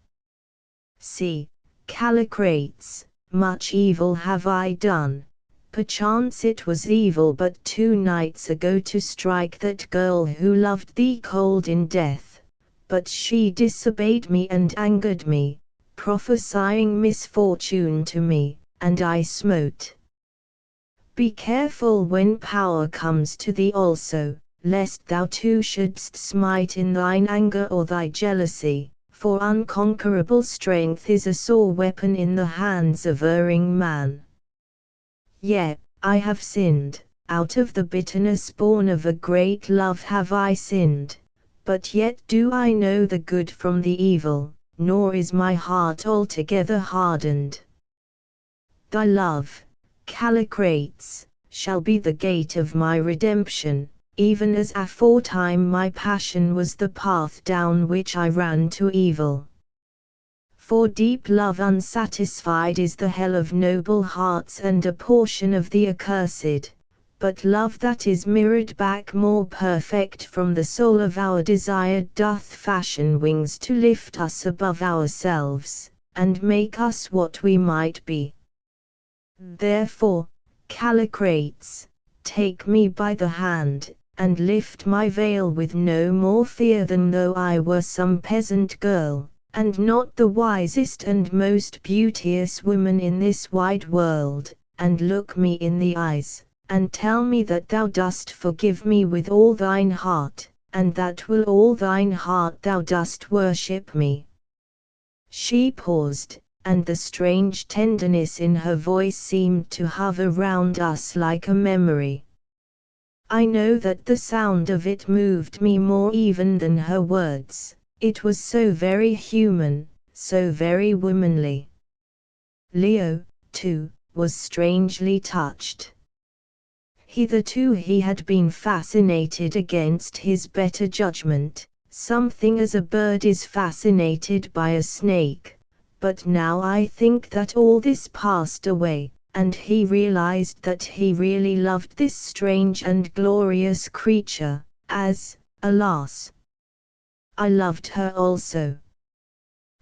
See, Callicrates, much evil have I done. Perchance it was evil but 2 nights ago to strike that girl who loved thee cold in death, but she disobeyed me and angered me, prophesying misfortune to me, and I smote. Be careful when power comes to thee also, lest thou too shouldst smite in thine anger or thy jealousy, for unconquerable strength is a sore weapon in the hands of erring man. Yea, I have sinned, out of the bitterness born of a great love have I sinned, but yet do I know the good from the evil, nor is my heart altogether hardened. Thy love, Callicrates, shall be the gate of my redemption, even as aforetime my passion was the path down which I ran to evil. For deep love unsatisfied is the hell of noble hearts and a portion of the accursed, but love that is mirrored back more perfect from the soul of our desire doth fashion wings to lift us above ourselves, and make us what we might be. Therefore, Callicrates, take me by the hand, and lift my veil with no more fear than though I were some peasant girl, and not the wisest and most beauteous woman in this wide world, and look me in the eyes, and tell me that thou dost forgive me with all thine heart, and that with all thine heart thou dost worship me. She paused, and the strange tenderness in her voice seemed to hover round us like a memory. I know that the sound of it moved me more even than her words, it was so very human, so very womanly. Leo, too, was strangely touched. Hitherto he had been fascinated against his better judgment, something as a bird is fascinated by a snake, but now I think that all this passed away, and he realized that he really loved this strange and glorious creature, as, alas, I loved her also.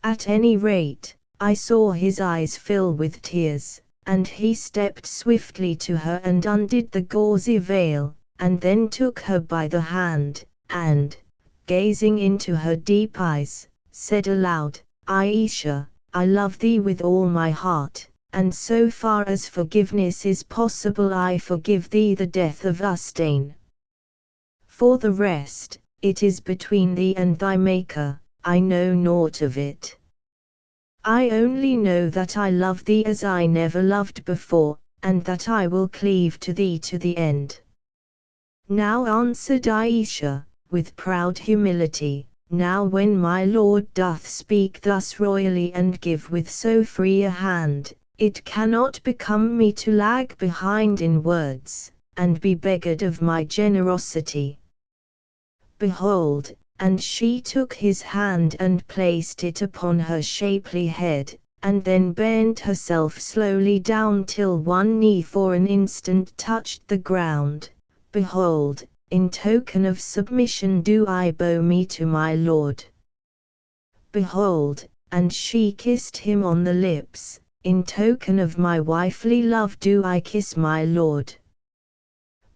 At any rate, I saw his eyes fill with tears, and he stepped swiftly to her and undid the gauzy veil, and then took her by the hand, and, gazing into her deep eyes, said aloud, Aisha, I love thee with all my heart, and so far as forgiveness is possible I forgive thee the death of Ustane. For the rest, it is between thee and thy Maker, I know naught of it. I only know that I love thee as I never loved before, and that I will cleave to thee to the end. Now answered Aisha, with proud humility, now when my lord doth speak thus royally and give with so free a hand, it cannot become me to lag behind in words, and be beggared of my generosity. Behold, and she took his hand and placed it upon her shapely head, and then bent herself slowly down till one knee for an instant touched the ground. Behold, in token of submission do I bow me to my lord. Behold, and she kissed him on the lips, in token of my wifely love do I kiss my lord.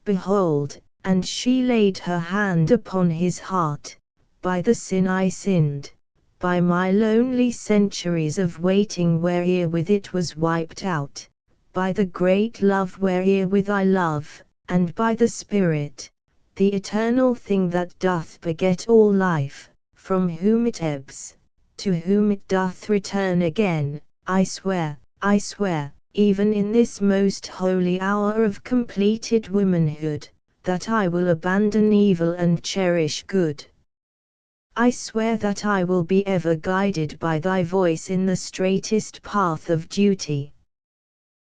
Behold, and she laid her hand upon his heart, by the sin I sinned, by my lonely centuries of waiting wherewith it was wiped out, by the great love wherewith I love, and by the Spirit, the eternal thing that doth beget all life, from whom it ebbs, to whom it doth return again, I swear, even in this most holy hour of completed womanhood, that I will abandon evil and cherish good. I swear that I will be ever guided by thy voice in the straightest path of duty.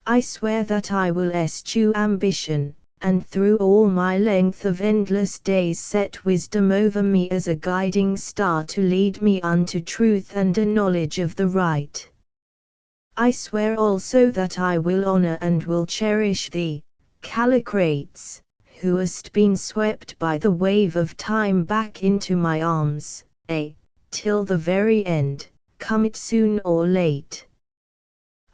I swear that I will eschew ambition, and through all my length of endless days set wisdom over me as a guiding star to lead me unto truth and a knowledge of the right. I swear also that I will honor and will cherish thee, Callicrates, who hast been swept by the wave of time back into my arms, till the very end, come it soon or late.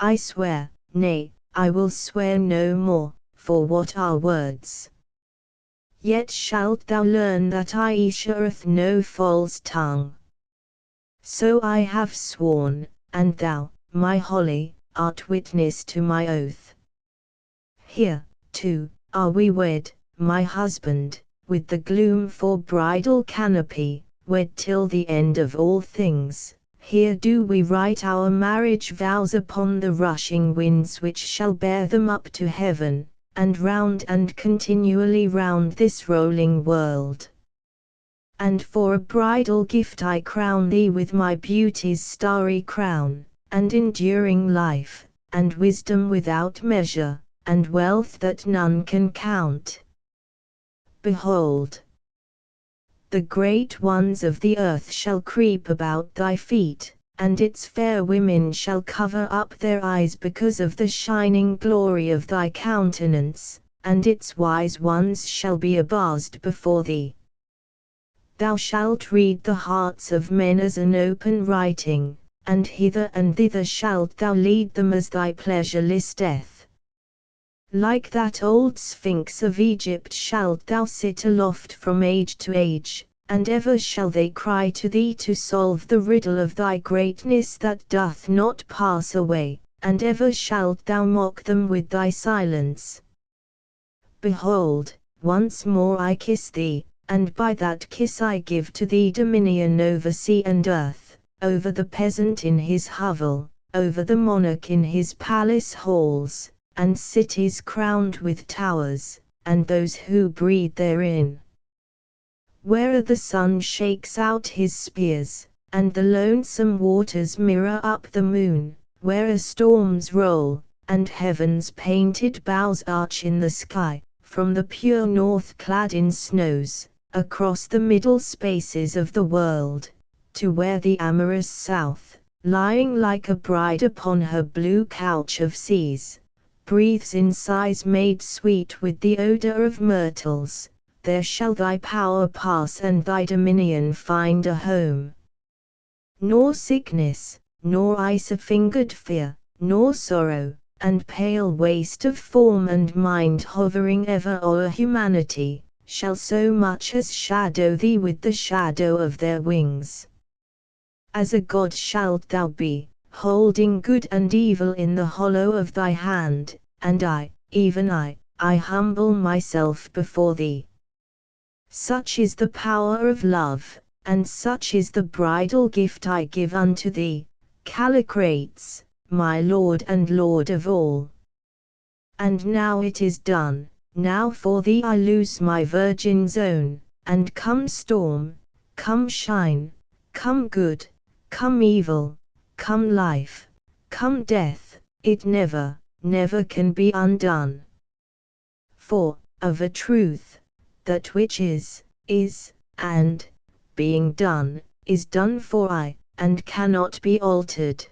I swear, nay, I will swear no more, for what are words? Yet shalt thou learn that I ushereth no false tongue. So I have sworn, and thou, my Holly, art witness to my oath. Here, too, are we wed, my husband, with the gloom for bridal canopy, wed till the end of all things. Here do we write our marriage vows upon the rushing winds which shall bear them up to heaven, and continually round this rolling world. And for a bridal gift I crown thee with my beauty's starry crown, and enduring life, and wisdom without measure, and wealth that none can count. Behold, the great ones of the earth shall creep about thy feet, and its fair women shall cover up their eyes because of the shining glory of thy countenance, and its wise ones shall be abased before thee. Thou shalt read the hearts of men as an open writing, and hither and thither shalt thou lead them as thy pleasure listeth. Like that old Sphinx of Egypt shalt thou sit aloft from age to age, and ever shall they cry to thee to solve the riddle of thy greatness that doth not pass away, and ever shalt thou mock them with thy silence. Behold, once more I kiss thee, and by that kiss I give to thee dominion over sea and earth, over the peasant in his hovel, over the monarch in his palace halls, and cities crowned with towers, and those who breed therein. Where the sun shakes out his spears, and the lonesome waters mirror up the moon, where storms roll, and heaven's painted boughs arch in the sky, from the pure north clad in snows, across the middle spaces of the world, to where the amorous south, lying like a bride upon her blue couch of seas, breathes in sighs made sweet with the odor of myrtles, there shall thy power pass and thy dominion find a home. Nor sickness, nor ice-fingered fear, nor sorrow, and pale waste of form and mind hovering ever o'er humanity, shall so much as shadow thee with the shadow of their wings. As a god shalt thou be, holding good and evil in the hollow of thy hand, and I, even I humble myself before thee. Such is the power of love, and such is the bridal gift I give unto thee, Callicrates, my lord and lord of all. And now it is done, now for thee I loose my virgin zone, and come storm, come shine, come good, come evil, come life, come death, it never, never can be undone. For, of a truth, that which is, and, being done, is done for aye, and cannot be altered.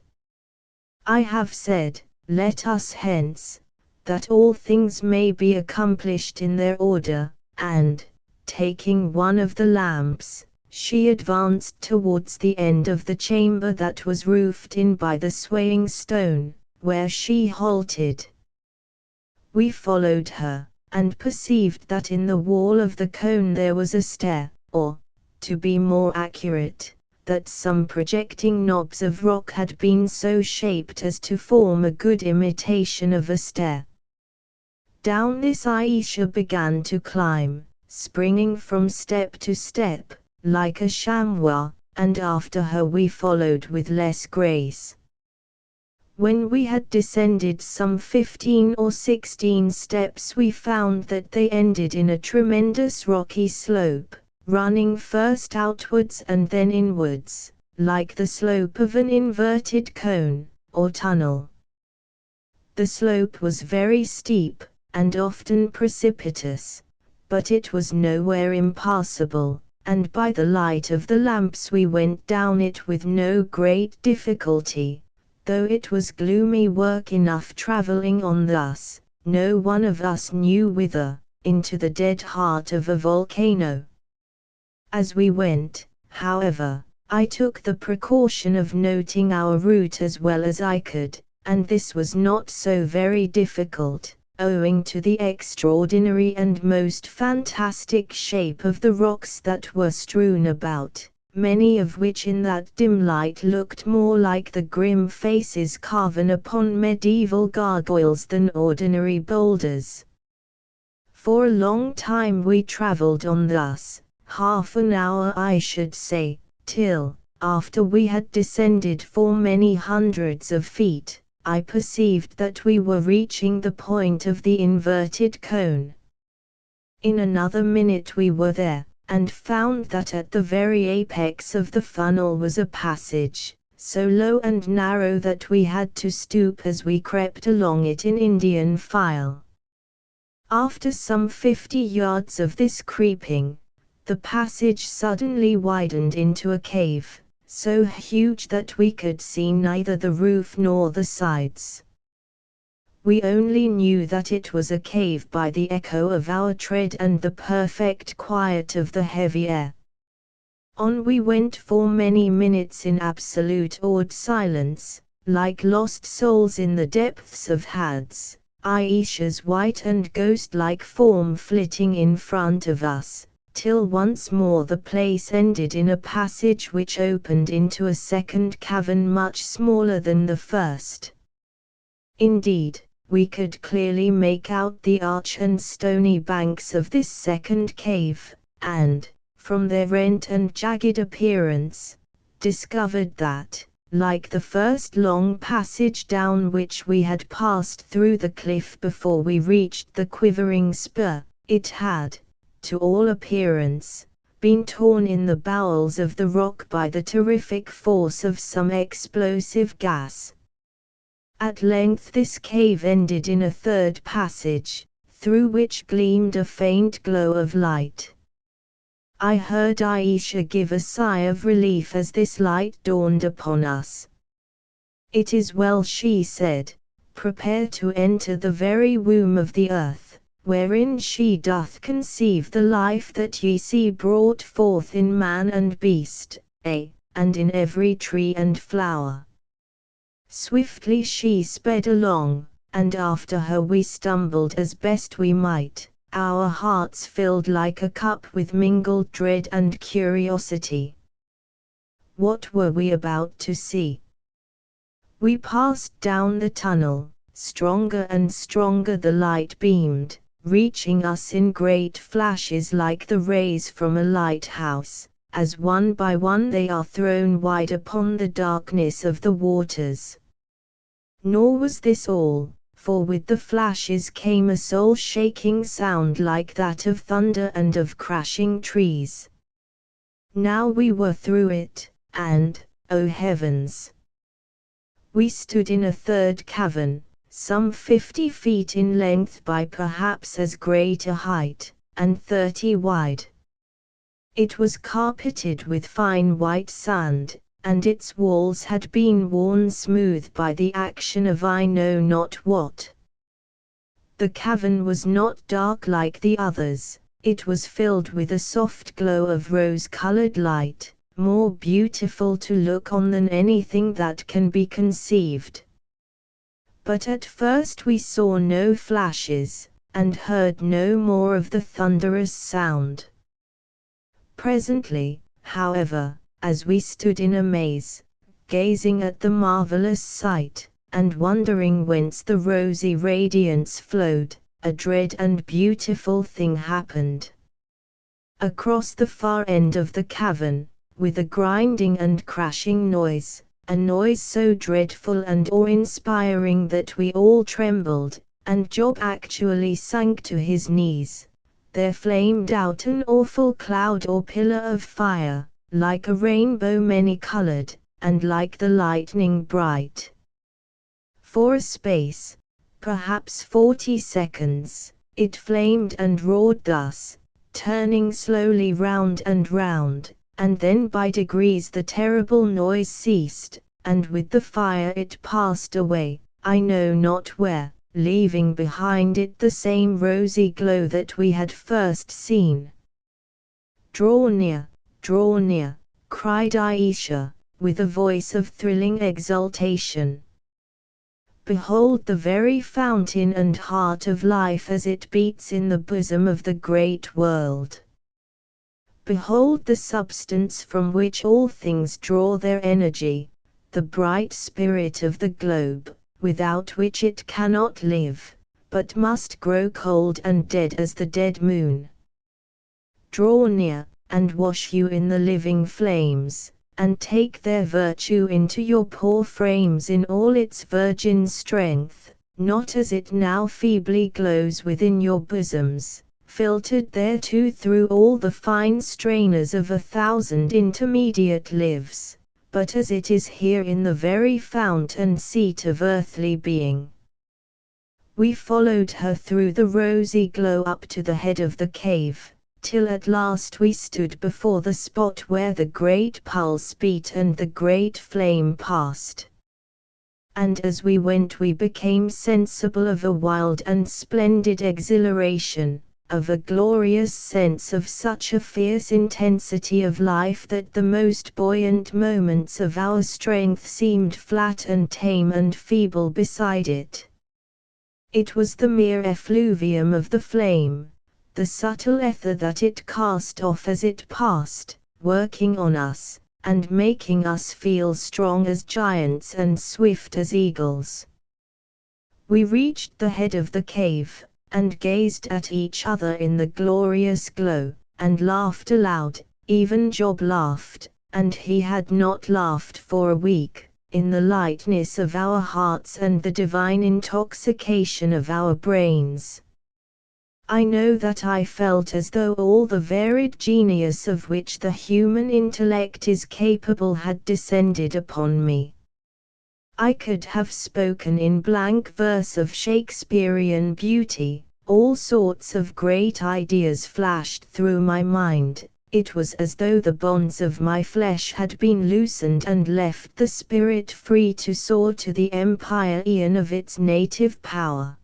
I have said, let us hence, that all things may be accomplished in their order, and, taking one of the lamps, she advanced towards the end of the chamber that was roofed in by the swaying stone, where she halted. We followed her, and perceived that in the wall of the cone there was a stair, or, to be more accurate, that some projecting knobs of rock had been so shaped as to form a good imitation of a stair. Down this Aisha began to climb, springing from step to step, like a chamois, and after her we followed with less grace. When we had descended some 15 or 16 steps we found that they ended in a tremendous rocky slope, running first outwards and then inwards, like the slope of an inverted cone, or tunnel. The slope was very steep, and often precipitous, but it was nowhere impassable, and by the light of the lamps we went down it with no great difficulty, though it was gloomy work enough travelling on thus, no one of us knew whither, into the dead heart of a volcano. As we went, however, I took the precaution of noting our route as well as I could, and this was not so very difficult, owing to the extraordinary and most fantastic shape of the rocks that were strewn about, many of which in that dim light looked more like the grim faces carven upon medieval gargoyles than ordinary boulders. For a long time we travelled on thus, half an hour I should say, till, after we had descended for many hundreds of feet, I perceived that we were reaching the point of the inverted cone. In another minute we were there, and found that at the very apex of the funnel was a passage, so low and narrow that we had to stoop as we crept along it in Indian file. After some 50 yards of this creeping, the passage suddenly widened into a cave, so huge that we could see neither the roof nor the sides. We only knew that it was a cave by the echo of our tread and the perfect quiet of the heavy air. On we went for many minutes in absolute awed silence, like lost souls in the depths of Hades, Aisha's white and ghost-like form flitting in front of us, till once more the place ended in a passage which opened into a second cavern much smaller than the first. Indeed, we could clearly make out the arch and stony banks of this second cave, and, from their rent and jagged appearance, discovered that, like the first long passage down which we had passed through the cliff before we reached the quivering spur, it had, to all appearance, been torn in the bowels of the rock by the terrific force of some explosive gas. At length this cave ended in a third passage, through which gleamed a faint glow of light. I heard Aisha give a sigh of relief as this light dawned upon us. "It is well," she said, "prepare to enter the very womb of the earth, wherein she doth conceive the life that ye see brought forth in man and beast, and in every tree and flower." Swiftly she sped along, and after her we stumbled as best we might, our hearts filled like a cup with mingled dread and curiosity. What were we about to see? We passed down the tunnel, stronger and stronger the light beamed, reaching us in great flashes like the rays from a lighthouse, as one by one they are thrown wide upon the darkness of the waters. Nor was this all, for with the flashes came a soul-shaking sound like that of thunder and of crashing trees. Now we were through it, and, oh heavens! We stood in a third cavern, some 50 feet in length by perhaps as great a height, and 30 wide. It was carpeted with fine white sand, and its walls had been worn smooth by the action of I know not what. The cavern was not dark like the others, it was filled with a soft glow of rose-colored light, more beautiful to look on than anything that can be conceived. But at first we saw no flashes, and heard no more of the thunderous sound. Presently, however, as we stood in amaze, gazing at the marvelous sight, and wondering whence the rosy radiance flowed, a dread and beautiful thing happened. Across the far end of the cavern, with a grinding and crashing noise, a noise so dreadful and awe-inspiring that we all trembled, and Job actually sank to his knees, there flamed out an awful cloud or pillar of fire, like a rainbow many-colored, and like the lightning bright. For a space, perhaps 40 seconds, it flamed and roared thus, turning slowly round and round, and then by degrees the terrible noise ceased, and with the fire it passed away, I know not where, leaving behind it the same rosy glow that we had first seen. "Draw near, cried Aisha, with a voice of thrilling exultation. "Behold the very fountain and heart of life as it beats in the bosom of the great world. Behold the substance from which all things draw their energy, the bright spirit of the globe, without which it cannot live, but must grow cold and dead as the dead moon. Draw near, and wash you in the living flames, and take their virtue into your poor frames in all its virgin strength, not as it now feebly glows within your bosoms, filtered thereto through all the fine strainers of 1,000 intermediate lives, but as it is here in the very fount and seat of earthly being." We followed her through the rosy glow up to the head of the cave, till at last we stood before the spot where the great pulse beat and the great flame passed. And as we went we became sensible of a wild and splendid exhilaration, of a glorious sense of such a fierce intensity of life that the most buoyant moments of our strength seemed flat and tame and feeble beside it. It was the mere effluvium of the flame, the subtle ether that it cast off as it passed, working on us, and making us feel strong as giants and swift as eagles. We reached the head of the cave, and gazed at each other in the glorious glow, and laughed aloud. Even Job laughed, and he had not laughed for a week, in the lightness of our hearts and the divine intoxication of our brains. I know that I felt as though all the varied genius of which the human intellect is capable had descended upon me. I could have spoken in blank verse of Shakespearean beauty, all sorts of great ideas flashed through my mind. It was as though the bonds of my flesh had been loosened and left the spirit free to soar to the empire eon of its native power.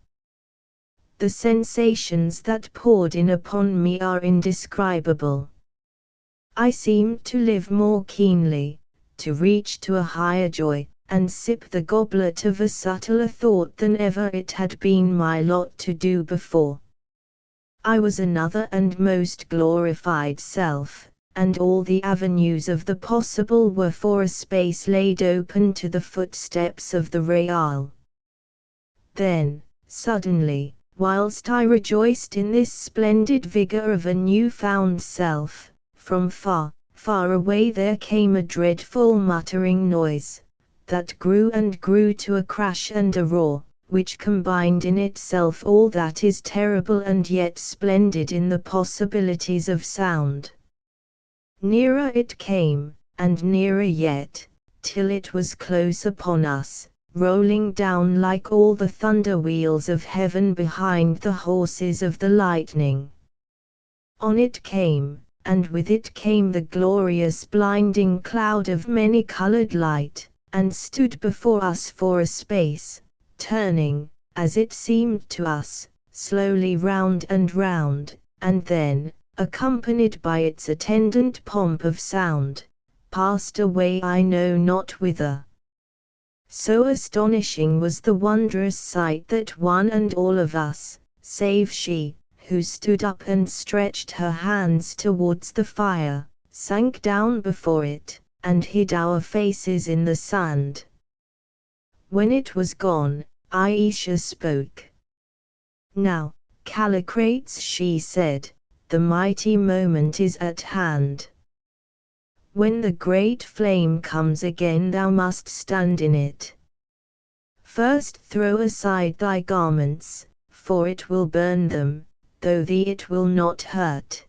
The sensations that poured in upon me are indescribable. I seemed to live more keenly, to reach to a higher joy, and sip the goblet of a subtler thought than ever it had been my lot to do before. I was another and most glorified self, and all the avenues of the possible were for a space laid open to the footsteps of the real. Then, suddenly, whilst I rejoiced in this splendid vigor of a new-found self, from far, far away there came a dreadful muttering noise, that grew and grew to a crash and a roar, which combined in itself all that is terrible and yet splendid in the possibilities of sound. Nearer it came, and nearer yet, till it was close upon us, rolling down like all the thunder wheels of heaven behind the horses of the lightning. On it came, and with it came the glorious blinding cloud of many-colored light, and stood before us for a space, turning, as it seemed to us, slowly round, and then, accompanied by its attendant pomp of sound, passed away I know not whither. So astonishing was the wondrous sight that one and all of us, save she, who stood up and stretched her hands towards the fire, sank down before it, and hid our faces in the sand. When it was gone, Aisha spoke. "Now, Callicrates," she said, "the mighty moment is at hand. When the great flame comes again, thou must stand in it. First throw aside thy garments, for it will burn them, though thee it will not hurt.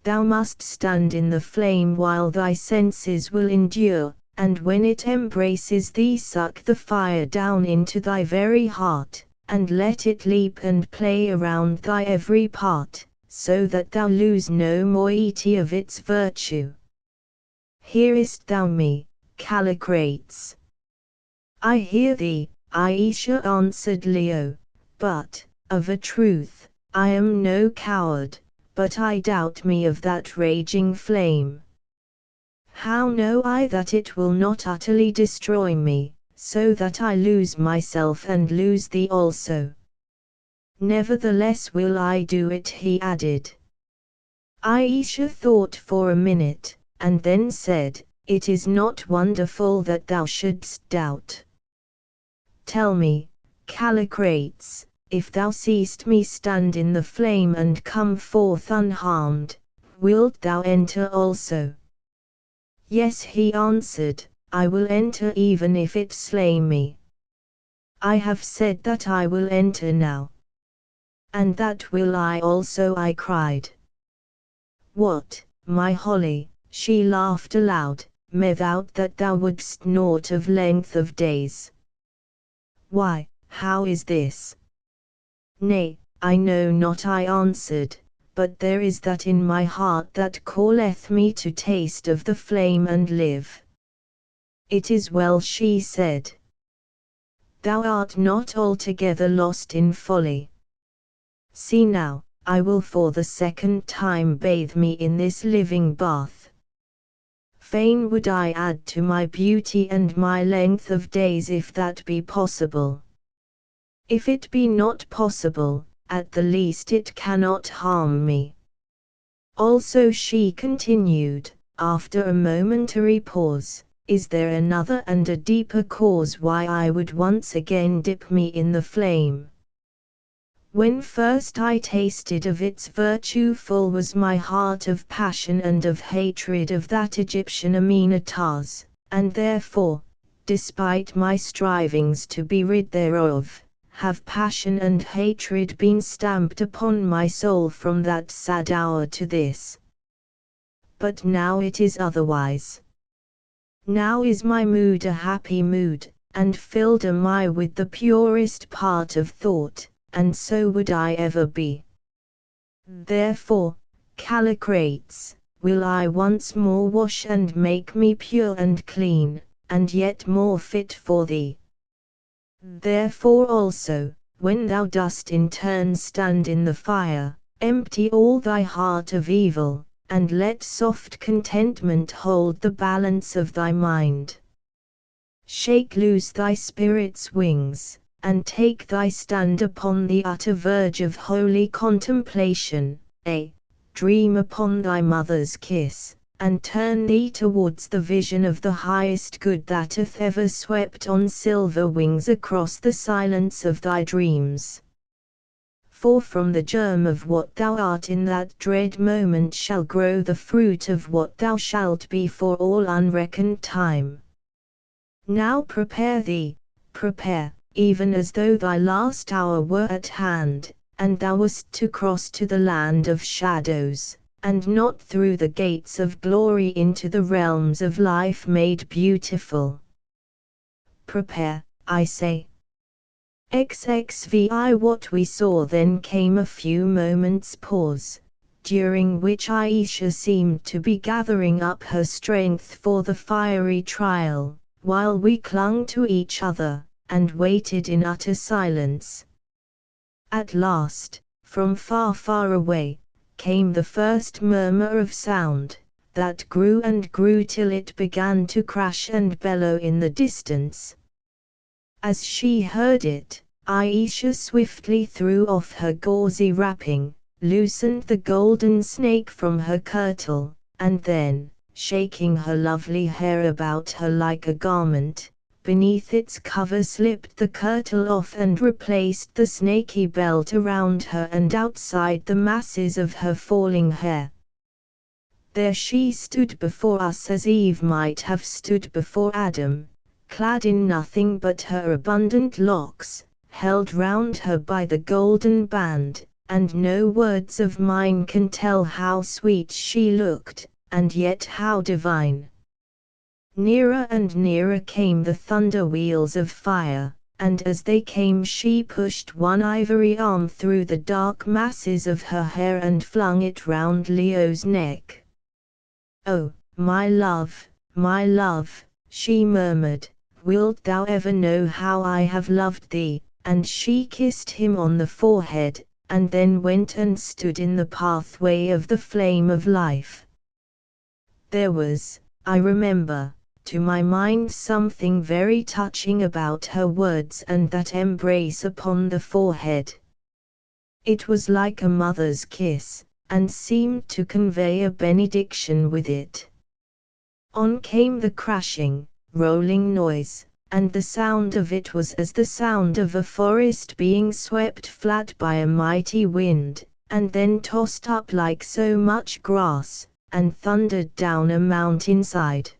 Thou must stand in the flame while thy senses will endure, and when it embraces thee, suck the fire down into thy very heart, and let it leap and play around thy every part, so that thou lose no moiety of its virtue. Hearest thou me, Callicrates?" "I hear thee," Aisha answered Leo, "but, of a truth, I am no coward, but I doubt me of that raging flame. How know I that it will not utterly destroy me, so that I lose myself and lose thee also? Nevertheless will I do it," he added. Aisha thought for a minute, and then said, "It is not wonderful that thou shouldst doubt. Tell me, Callicrates, if thou seest me stand in the flame and come forth unharmed, wilt thou enter also?" "Yes," he answered, "I will enter even if it slay me. I have said that I will enter now." "And that will I also," I cried. "What, my Holly," she laughed aloud, "methought that thou wouldst naught of length of days." "Why, how is this?" "Nay, I know not," I answered, "but there is that in my heart that calleth me to taste of the flame and live." "It is well," she said. "Thou art not altogether lost in folly. See now, I will for the second time bathe me in this living bath. Fain would I add to my beauty and my length of days if that be possible. If it be not possible, at the least it cannot harm me." "Also," she continued, after a momentary pause, "is there another and a deeper cause why I would once again dip me in the flame? When first I tasted of its virtue, full was my heart of passion and of hatred of that Egyptian Amenartas, and therefore, despite my strivings to be rid thereof, have passion and hatred been stamped upon my soul from that sad hour to this. But now it is otherwise. Now is my mood a happy mood, and filled am I with the purest part of thought, and so would I ever be. Therefore, Callicrates, will I once more wash and make me pure and clean, and yet more fit for thee. Therefore also, when thou dost in turn stand in the fire, empty all thy heart of evil, and let soft contentment hold the balance of thy mind. Shake loose thy spirit's wings, and take thy stand upon the utter verge of holy contemplation, dream upon thy mother's kiss, and turn thee towards the vision of the highest good that hath ever swept on silver wings across the silence of thy dreams. For from the germ of what thou art in that dread moment shall grow the fruit of what thou shalt be for all unreckoned time. Now prepare thee, prepare, even as though thy last hour were at hand, and thou wast to cross to the land of shadows, and not through the gates of glory into the realms of life made beautiful. Prepare, I say. XXVI. What we saw then came a few moments' pause, during which Aisha seemed to be gathering up her strength for the fiery trial, while we clung to each other, and waited in utter silence. At last, from far, far away, came the first murmur of sound, that grew and grew till it began to crash and bellow in the distance. As she heard it, Aisha swiftly threw off her gauzy wrapping, loosened the golden snake from her kirtle, and then, shaking her lovely hair about her like a garment. Beneath its cover slipped the kirtle off and replaced the snaky belt around her and outside the masses of her falling hair. There she stood before us as Eve might have stood before Adam, clad in nothing but her abundant locks, held round her by the golden band, and no words of mine can tell how sweet she looked, and yet how divine. Nearer and nearer came the thunder wheels of fire, and as they came she pushed one ivory arm through the dark masses of her hair and flung it round Leo's neck. "Oh, my love, she murmured, wilt thou ever know how I have loved thee?" And she kissed him on the forehead, and then went and stood in the pathway of the flame of life. There was, I remember, to my mind something very touching about her words and that embrace upon the forehead. It was like a mother's kiss, and seemed to convey a benediction with it. On came the crashing, rolling noise, and the sound of it was as the sound of a forest being swept flat by a mighty wind, and then tossed up like so much grass, and thundered down a mountainside.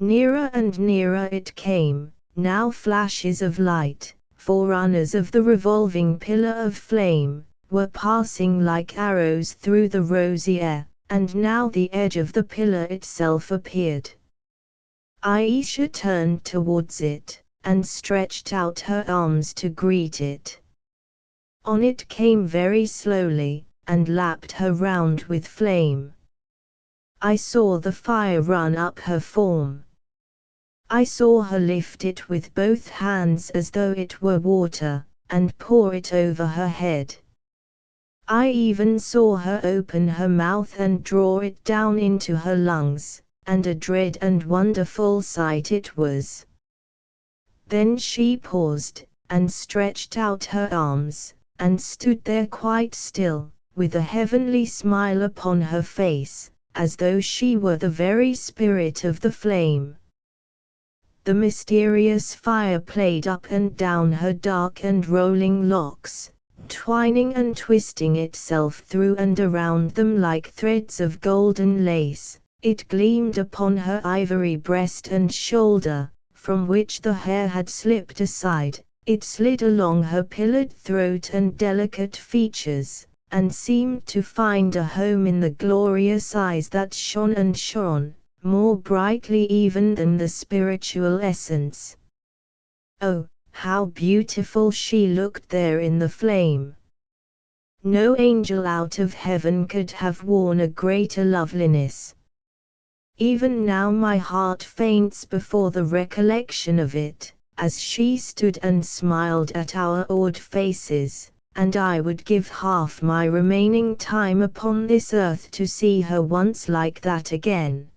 Nearer and nearer it came, now flashes of light, forerunners of the revolving pillar of flame, were passing like arrows through the rosy air, and now the edge of the pillar itself appeared. Aisha turned towards it, and stretched out her arms to greet it. On it came very slowly, and lapped her round with flame. I saw the fire run up her form. I saw her lift it with both hands as though it were water, and pour it over her head. I even saw her open her mouth and draw it down into her lungs, and a dread and wonderful sight it was. Then she paused, and stretched out her arms, and stood there quite still, with a heavenly smile upon her face, as though she were the very spirit of the flame. The mysterious fire played up and down her dark and rolling locks, twining and twisting itself through and around them like threads of golden lace. It gleamed upon her ivory breast and shoulder, from which the hair had slipped aside. It slid along her pillared throat and delicate features, and seemed to find a home in the glorious eyes that shone and shone, more brightly even than the spiritual essence. Oh, how beautiful she looked there in the flame! No angel out of heaven could have worn a greater loveliness. Even now my heart faints before the recollection of it, as she stood and smiled at our awed faces, and I would give half my remaining time upon this earth to see her once like that again.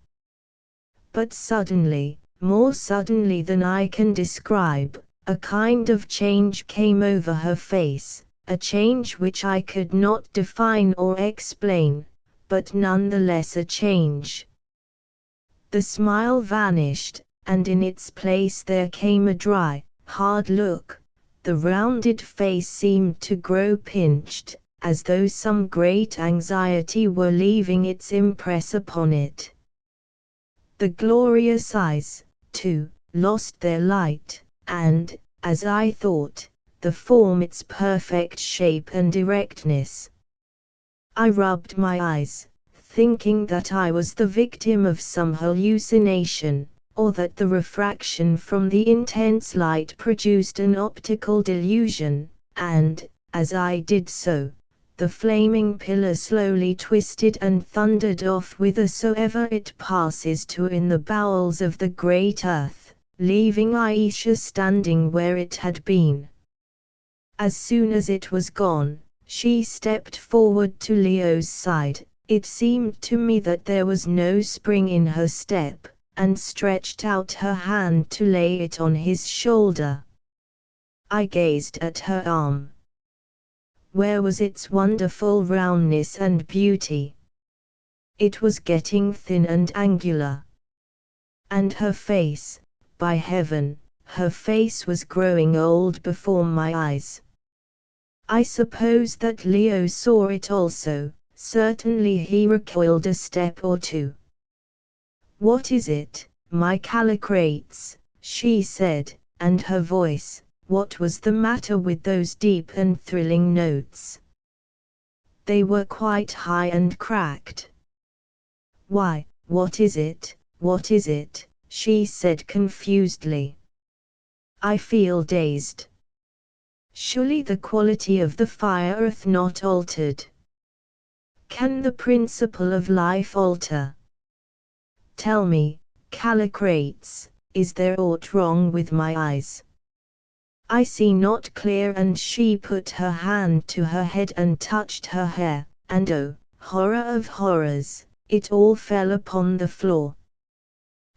But suddenly, more suddenly than I can describe, a kind of change came over her face, a change which I could not define or explain, but none the less a change. The smile vanished, and in its place there came a dry, hard look. The rounded face seemed to grow pinched, as though some great anxiety were leaving its impress upon it. The glorious eyes, too, lost their light, and, as I thought, the form its perfect shape and erectness. I rubbed my eyes, thinking that I was the victim of some hallucination, or that the refraction from the intense light produced an optical delusion, and, as I did so, the flaming pillar slowly twisted and thundered off whithersoever it passes to in the bowels of the great earth, leaving Aisha standing where it had been. As soon as it was gone, she stepped forward to Leo's side. It seemed to me that there was no spring in her step, and stretched out her hand to lay it on his shoulder. I gazed at her arm. Where was its wonderful roundness and beauty? it was getting thin and angular. And her face, by heaven, her face was growing old before my eyes. I suppose that Leo saw it also, certainly he recoiled a step or two. "What is it, my Callicrates?" she said, and her voice, what was the matter with those deep and thrilling notes? They were quite high and cracked. "Why, what is it, what is it?" she said confusedly. I feel dazed. Surely the quality of the fire hath not altered. Can the principle of life alter? Tell me, Callicrates, is there aught wrong with my eyes? I see not clear, and she put her hand to her head and touched her hair, and oh, horror of horrors, it all fell upon the floor.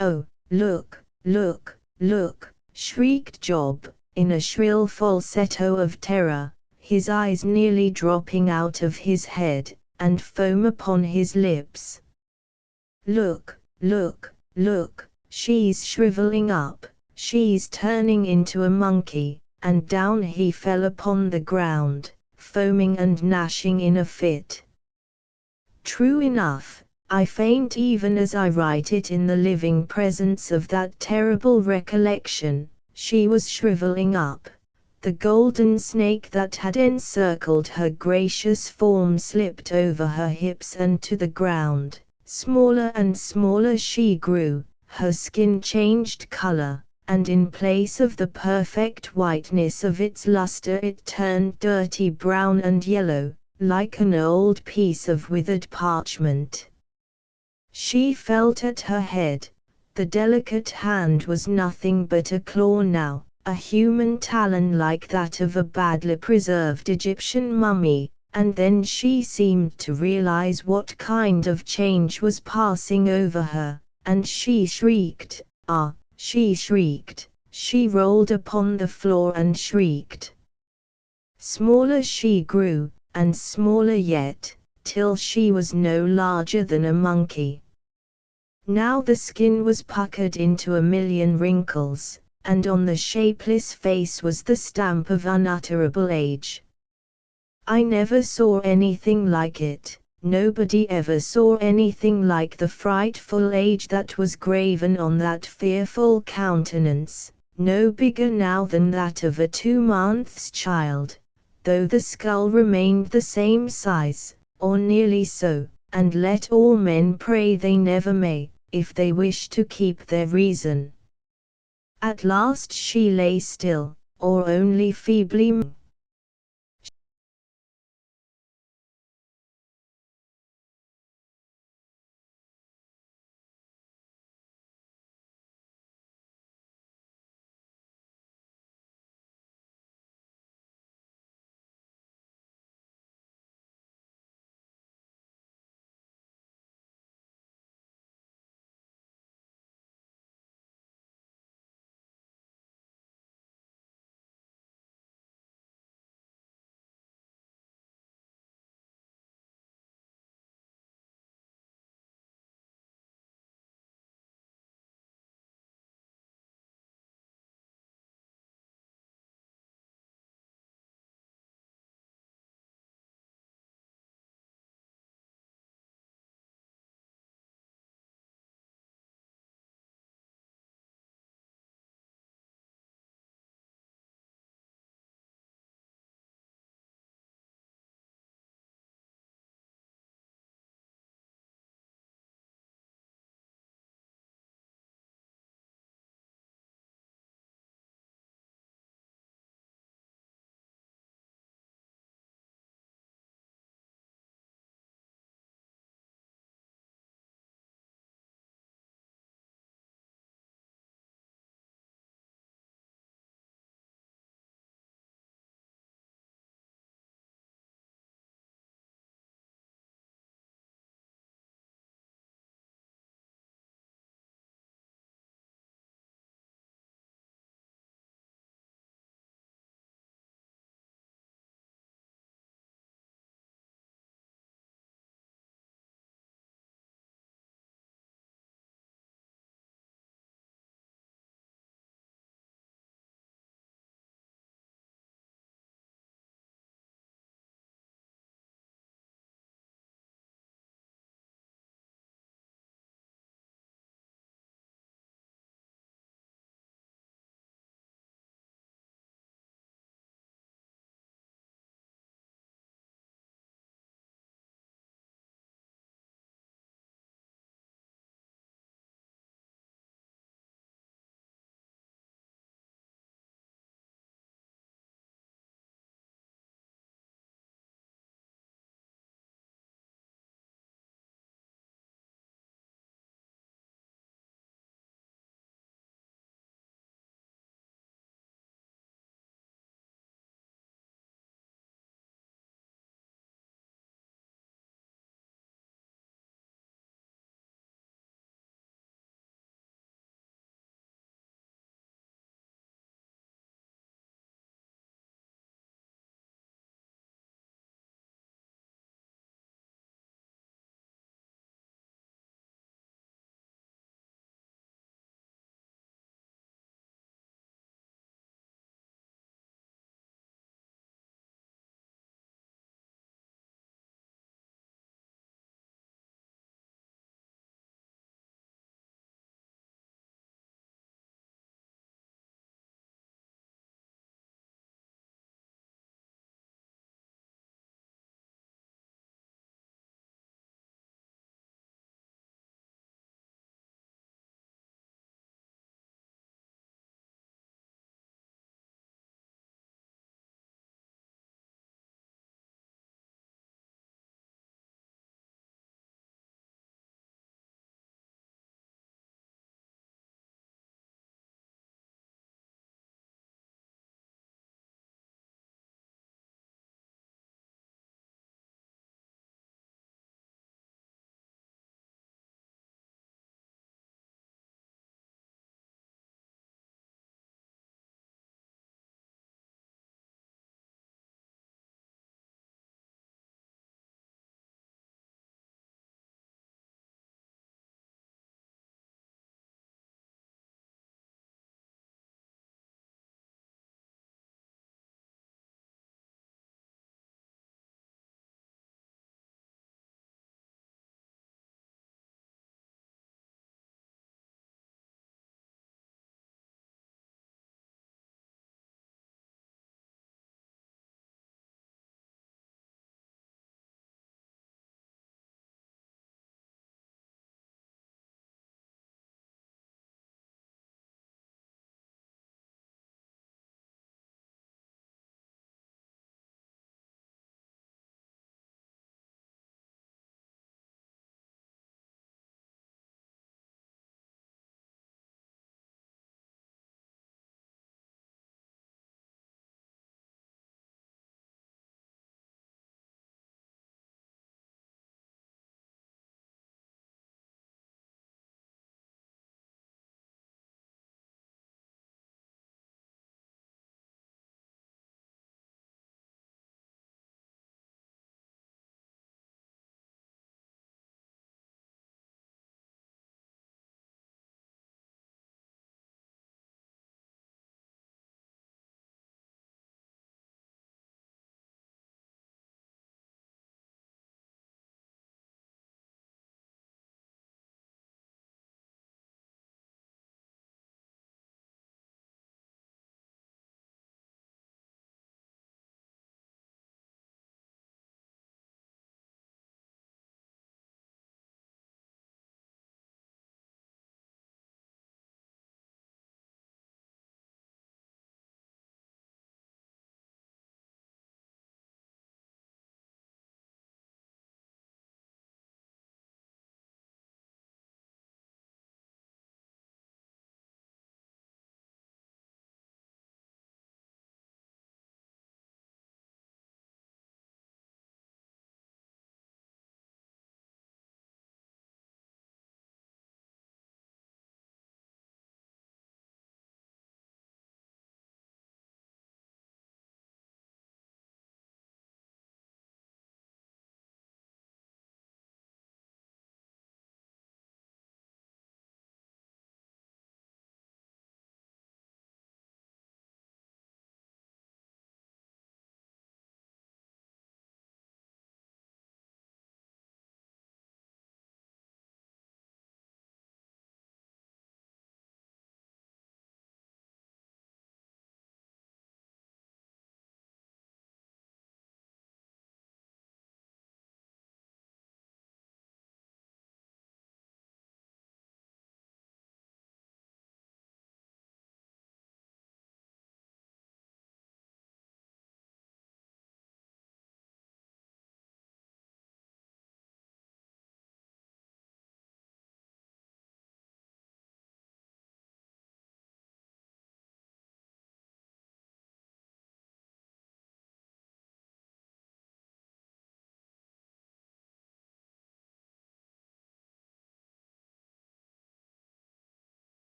"Oh, look, look, look," shrieked Job, in a shrill falsetto of terror, his eyes nearly dropping out of his head, and foam upon his lips. "Look, look, look, she's shriveling up, she's turning into a monkey," and down he fell upon the ground, foaming and gnashing in a fit. True enough, I faint even as I write it in the living presence of that terrible recollection. She was shriveling up. The golden snake that had encircled her gracious form slipped over her hips and to the ground. Smaller and smaller she grew, her skin changed color, and in place of the perfect whiteness of its luster it turned dirty brown and yellow, like an old piece of withered parchment. She felt at her head. The delicate hand was nothing but a claw now, a human talon like that of a badly preserved Egyptian mummy, and then she seemed to realize what kind of change was passing over her, and she shrieked, she shrieked, she rolled upon the floor and shrieked. Smaller she grew, and smaller yet, till she was no larger than a monkey. Now the skin was puckered into a million wrinkles, and on the shapeless face was the stamp of unutterable age. I never saw anything like it, nobody ever saw anything like the frightful age that was graven on that fearful countenance, no bigger now than that of a 2 months' child, though the skull remained the same size, or nearly so, and let all men pray they never may, if they wish to keep their reason. At last she lay still, or only feebly moved.